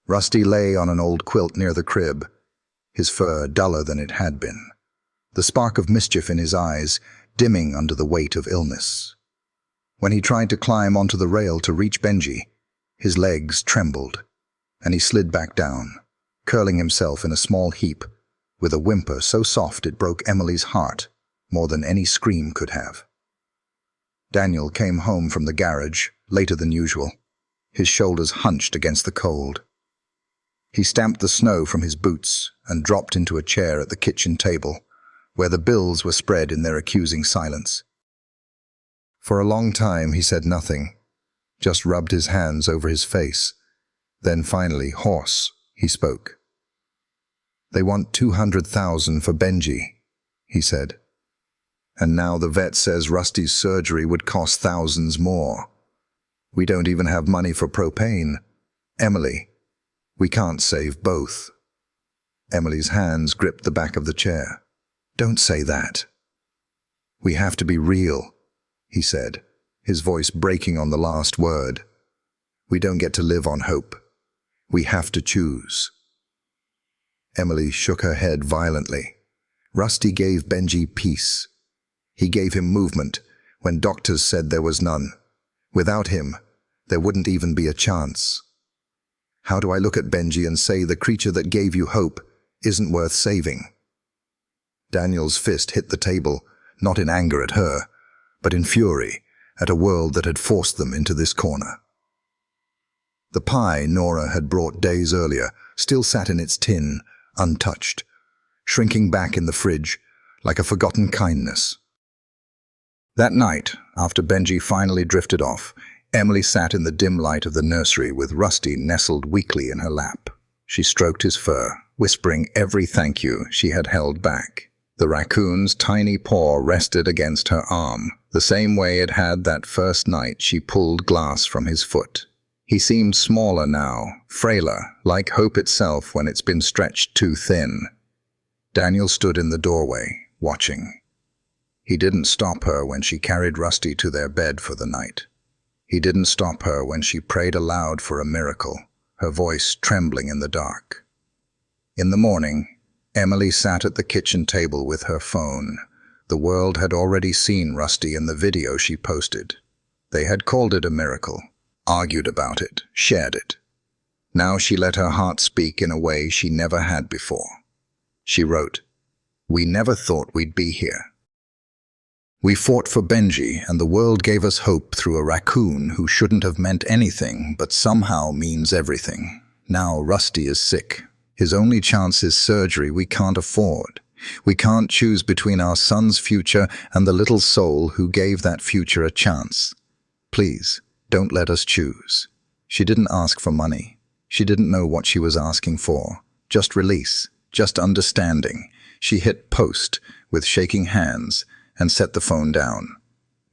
Rusty lay on an old quilt near the crib, his fur duller than it had been, the spark of mischief in his eyes dimming under the weight of illness. When he tried to climb onto the rail to reach Benji, his legs trembled, and he slid back down, curling himself in a small heap, with a whimper so soft it broke Emily's heart more than any scream could have. Daniel came home from the garage later than usual, his shoulders hunched against the cold. He stamped the snow from his boots and dropped into a chair at the kitchen table, where the bills were spread in their accusing silence. For a long time he said nothing, just rubbed his hands over his face. Then finally, hoarse, he spoke. "They want 200,000 for Benji," he said. "And now the vet says Rusty's surgery would cost thousands more. We don't even have money for propane. Emily, we can't save both." Emily's hands gripped the back of the chair. "Don't say that." "We have to be real," he said, his voice breaking on the last word. "We don't get to live on hope. We have to choose." Emily shook her head violently. Rusty gave Benji peace. He gave him movement when doctors said there was none. Without him, there wouldn't even be a chance. How do I look at Benji and say the creature that gave you hope isn't worth saving? Daniel's fist hit the table, not in anger at her, but in fury at a world that had forced them into this corner. The pie Nora had brought days earlier still sat in its tin, untouched, shrinking back in the fridge like a forgotten kindness. That night, after Benji finally drifted off, Emily sat in the dim light of the nursery with Rusty nestled weakly in her lap. She stroked his fur, whispering every thank you she had held back. The raccoon's tiny paw rested against her arm, the same way it had that first night she pulled glass from his foot. He seemed smaller now, frailer, like hope itself when it's been stretched too thin. Daniel stood in the doorway, watching. He didn't stop her when she carried Rusty to their bed for the night. He didn't stop her when she prayed aloud for a miracle, her voice trembling in the dark. In the morning, Emily sat at the kitchen table with her phone. The world had already seen Rusty in the video she posted. They had called it a miracle, argued about it, shared it. Now she let her heart speak in a way she never had before. She wrote, "We never thought we'd be here. We fought for Benji, and the world gave us hope through a raccoon who shouldn't have meant anything but somehow means everything. Now Rusty is sick. His only chance is surgery we can't afford. We can't choose between our son's future and the little soul who gave that future a chance. Please, don't let us choose." She didn't ask for money. She didn't know what she was asking for. Just release, just understanding. She hit post with shaking hands and set the phone down.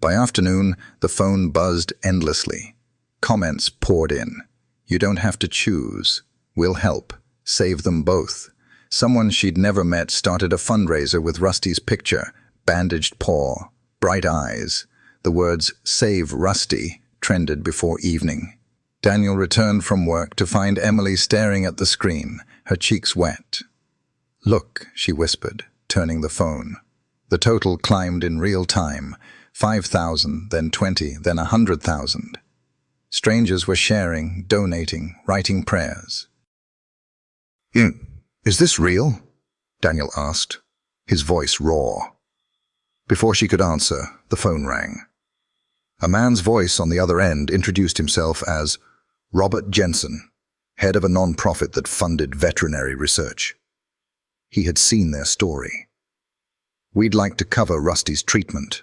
By afternoon, the phone buzzed endlessly. Comments poured in. "You don't have to choose. We'll help. Save them both." Someone she'd never met started a fundraiser with Rusty's picture, bandaged paw, bright eyes. The words "Save Rusty" trended before evening. Daniel returned from work to find Emily staring at the screen, her cheeks wet. "Look," she whispered, turning the phone. The total climbed in real time, 5,000, then 20, then 100,000. Strangers were sharing, donating, writing prayers. "Is this real?" Daniel asked, his voice raw. Before she could answer, the phone rang. A man's voice on the other end introduced himself as Robert Jensen, head of a non-profit that funded veterinary research. He had seen their story. "We'd like to cover Rusty's treatment,"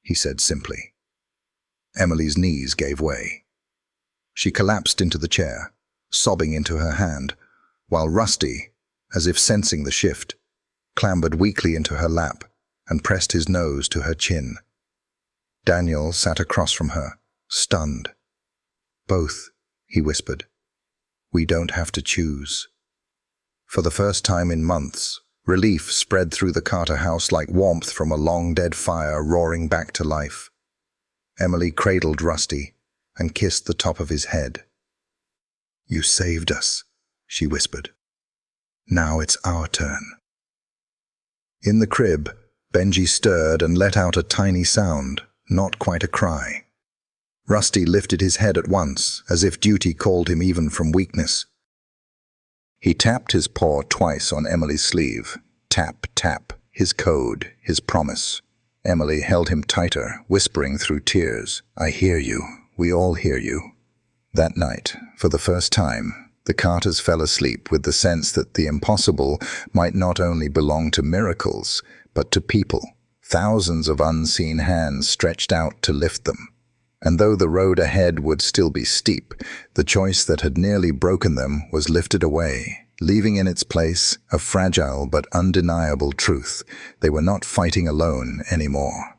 he said simply. Emily's knees gave way. She collapsed into the chair, sobbing into her hand, while Rusty, as if sensing the shift, clambered weakly into her lap and pressed his nose to her chin. Daniel sat across from her, stunned. "Both," he whispered. "We don't have to choose." For the first time in months, relief spread through the Carter house like warmth from a long-dead fire roaring back to life. Emily cradled Rusty and kissed the top of his head. "You saved us," she whispered. "Now it's our turn." In the crib, Benji stirred and let out a tiny sound, not quite a cry. Rusty lifted his head at once, as if duty called him even from weakness. He tapped his paw twice on Emily's sleeve. Tap, tap, his code, his promise. Emily held him tighter, whispering through tears, "I hear you. We all hear you." That night, for the first time, the Carters fell asleep with the sense that the impossible might not only belong to miracles, but to people. Thousands of unseen hands stretched out to lift them. And though the road ahead would still be steep, the choice that had nearly broken them was lifted away, leaving in its place a fragile but undeniable truth. They were not fighting alone anymore.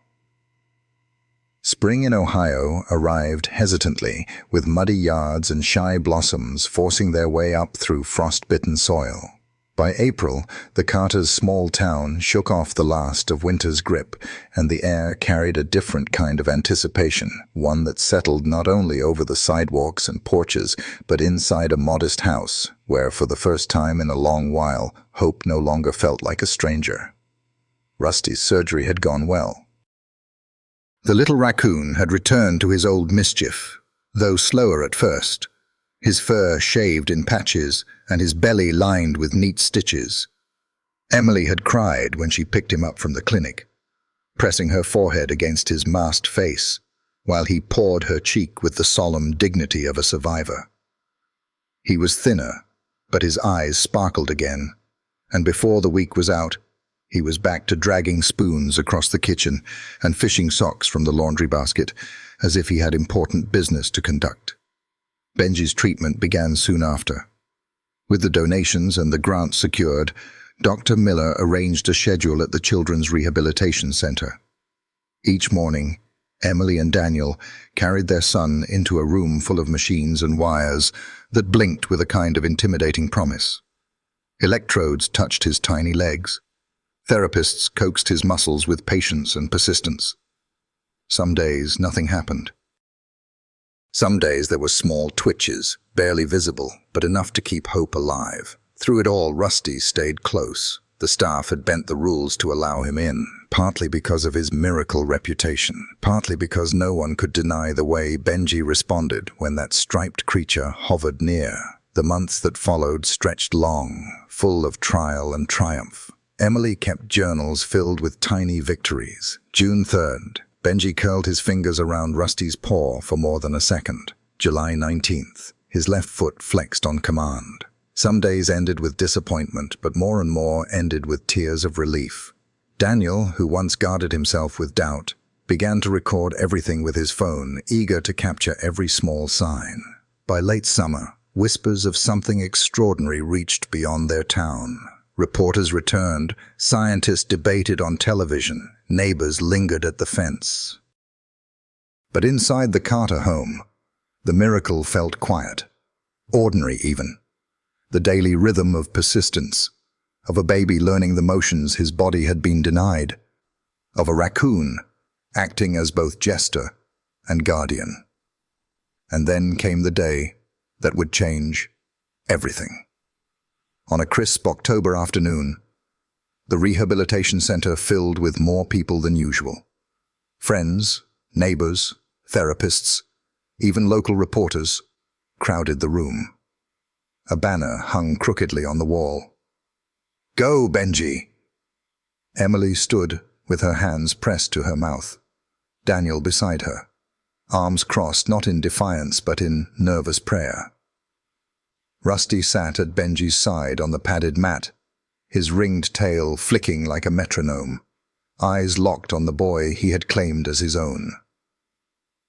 Spring in Ohio arrived hesitantly, with muddy yards and shy blossoms forcing their way up through frost-bitten soil. By April, the Carters' small town shook off the last of winter's grip, and the air carried a different kind of anticipation, one that settled not only over the sidewalks and porches, but inside a modest house, where for the first time in a long while, hope no longer felt like a stranger. Rusty's surgery had gone well. The little raccoon had returned to his old mischief, though slower at first. His fur shaved in patches, and his belly lined with neat stitches. Emily had cried when she picked him up from the clinic, pressing her forehead against his masked face, while he pawed her cheek with the solemn dignity of a survivor. He was thinner, but his eyes sparkled again, and before the week was out, he was back to dragging spoons across the kitchen and fishing socks from the laundry basket, as if he had important business to conduct. Benji's treatment began soon after. With the donations and the grants secured, Dr. Miller arranged a schedule at the Children's Rehabilitation Center. Each morning, Emily and Daniel carried their son into a room full of machines and wires that blinked with a kind of intimidating promise. Electrodes touched his tiny legs. Therapists coaxed his muscles with patience and persistence. Some days, nothing happened. Some days there were small twitches, barely visible, but enough to keep hope alive. Through it all, Rusty stayed close. The staff had bent the rules to allow him in, partly because of his miracle reputation, partly because no one could deny the way Benji responded when that striped creature hovered near. The months that followed stretched long, full of trial and triumph. Emily kept journals filled with tiny victories. June 3rd. Benji curled his fingers around Rusty's paw for more than a second. July 19th. His left foot flexed on command. Some days ended with disappointment, but more and more ended with tears of relief. Daniel, who once guarded himself with doubt, began to record everything with his phone, eager to capture every small sign. By late summer, whispers of something extraordinary reached beyond their town. Reporters returned, scientists debated on television, neighbors lingered at the fence. But inside the Carter home, the miracle felt quiet, ordinary even. The daily rhythm of persistence, of a baby learning the motions his body had been denied, of a raccoon acting as both jester and guardian. And then came the day that would change everything. On a crisp October afternoon, the rehabilitation center filled with more people than usual. Friends, neighbors, therapists, even local reporters crowded the room. A banner hung crookedly on the wall. "Go, Benji!" Emily stood with her hands pressed to her mouth, Daniel beside her, arms crossed not in defiance but in nervous prayer. Rusty sat at Benji's side on the padded mat, his ringed tail flicking like a metronome, eyes locked on the boy he had claimed as his own.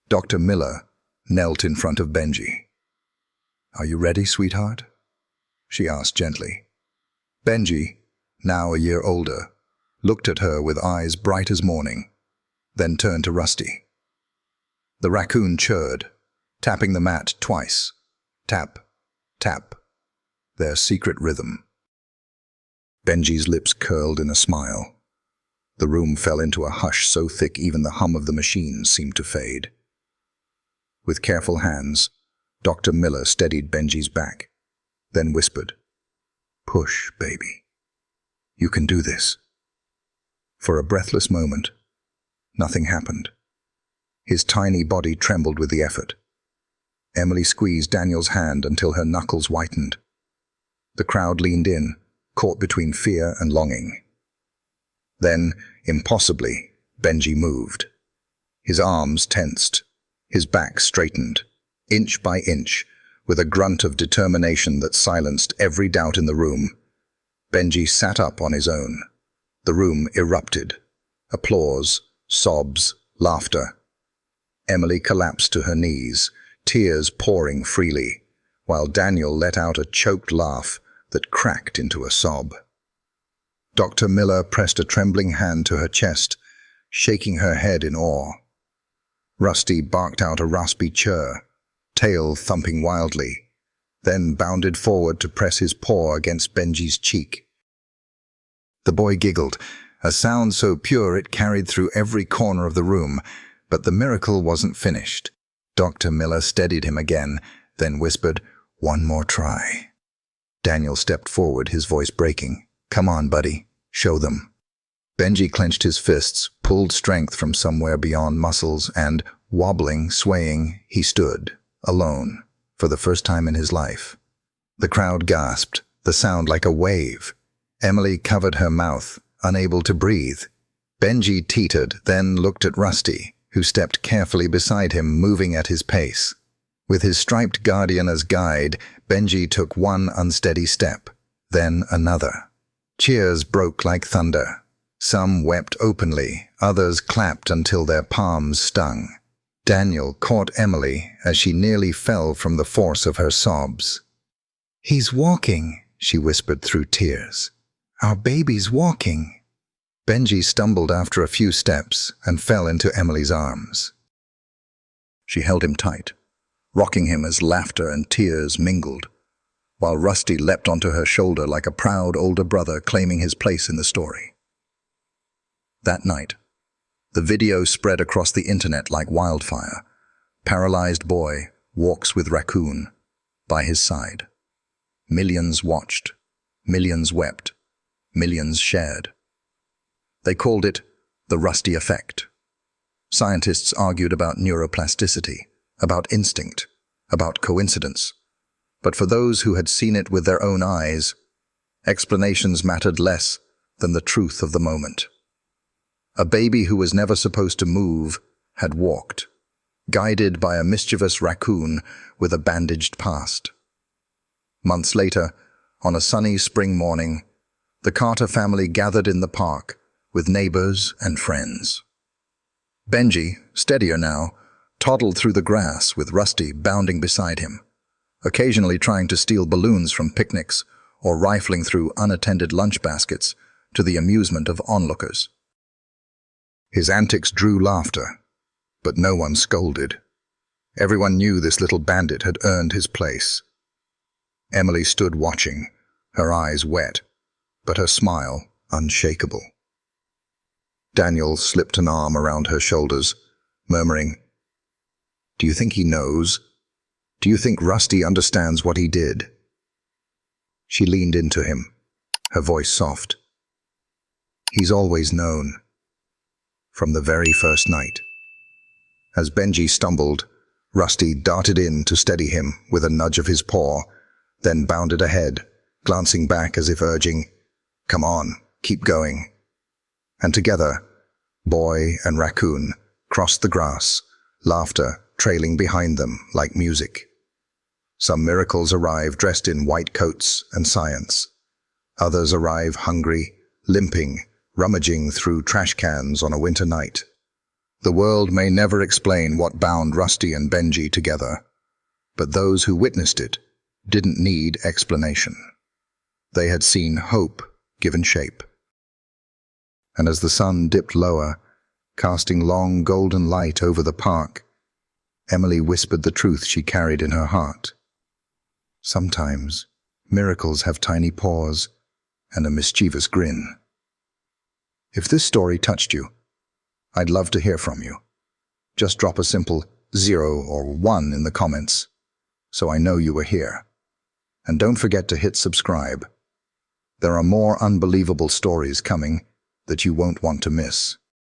Dr. Miller knelt in front of Benji. "Are you ready, sweetheart?" she asked gently. Benji, now a year older, looked at her with eyes bright as morning, then turned to Rusty. The raccoon churred, tapping the mat twice. Tap, tap, their secret rhythm. Benji's lips curled in a smile. The room fell into a hush so thick even the hum of the machine seemed to fade. With careful hands, Dr. Miller steadied Benji's back, then whispered, "Push, baby. You can do this." For a breathless moment, nothing happened. His tiny body trembled with the effort. Emily squeezed Daniel's hand until her knuckles whitened. The crowd leaned in, caught between fear and longing. Then, impossibly, Benji moved. His arms tensed, his back straightened, inch by inch, with a grunt of determination that silenced every doubt in the room. Benji sat up on his own. The room erupted. Applause, sobs, laughter. Emily collapsed to her knees, tears pouring freely, while Daniel let out a choked laugh that cracked into a sob. Dr. Miller pressed a trembling hand to her chest, shaking her head in awe. Rusty barked out a raspy chirr, tail thumping wildly, then bounded forward to press his paw against Benji's cheek. The boy giggled, a sound so pure it carried through every corner of the room, but the miracle wasn't finished. Dr. Miller steadied him again, then whispered, "One more try." Daniel stepped forward, his voice breaking. "Come on, buddy. Show them." Benji clenched his fists, pulled strength from somewhere beyond muscles, and, wobbling, swaying, he stood, alone, for the first time in his life. The crowd gasped, the sound like a wave. Emily covered her mouth, unable to breathe. Benji teetered, then looked at Rusty, who stepped carefully beside him, moving at his pace. With his striped guardian as guide, Benji took one unsteady step, then another. Cheers broke like thunder. Some wept openly, others clapped until their palms stung. Daniel caught Emily as she nearly fell from the force of her sobs. "He's walking," she whispered through tears. "Our baby's walking." Benji stumbled after a few steps and fell into Emily's arms. She held him tight, rocking him as laughter and tears mingled, while Rusty leapt onto her shoulder like a proud older brother claiming his place in the story. That night, the video spread across the internet like wildfire. Paralyzed boy walks with Raccoon by his side. Millions watched, millions wept, millions shared. They called it the Rusty effect. Scientists argued about neuroplasticity, about instinct, about coincidence. But for those who had seen it with their own eyes, explanations mattered less than the truth of the moment. A baby who was never supposed to move had walked, guided by a mischievous raccoon with a bandaged past. Months later, on a sunny spring morning, the Carter family gathered in the park with neighbors and friends. Benji, steadier now, toddled through the grass with Rusty bounding beside him, occasionally trying to steal balloons from picnics or rifling through unattended lunch baskets to the amusement of onlookers. His antics drew laughter, but no one scolded. Everyone knew this little bandit had earned his place. Emily stood watching, her eyes wet, but her smile unshakable. Daniel slipped an arm around her shoulders, murmuring, "Do you think he knows?" Do you think Rusty understands what he did?" She leaned into him, her voice soft. "He's always known. From the very first night." As Benji stumbled, Rusty darted in to steady him with a nudge of his paw, then bounded ahead, glancing back as if urging, "Come on, keep going." And together, Boy and Raccoon crossed the grass, laughter trailing behind them like music. Some miracles arrive dressed in white coats and science. Others arrive hungry, limping, rummaging through trash cans on a winter night. The world may never explain what bound Rusty and Benji together, but those who witnessed it didn't need explanation. They had seen hope given shape. And as the sun dipped lower, casting long golden light over the park, Emily whispered the truth she carried in her heart. Sometimes, miracles have tiny paws and a mischievous grin. If this story touched you, I'd love to hear from you. Just drop a simple 0 or 1 in the comments, so I know you were here. And don't forget to hit subscribe. There are more unbelievable stories coming that you won't want to miss.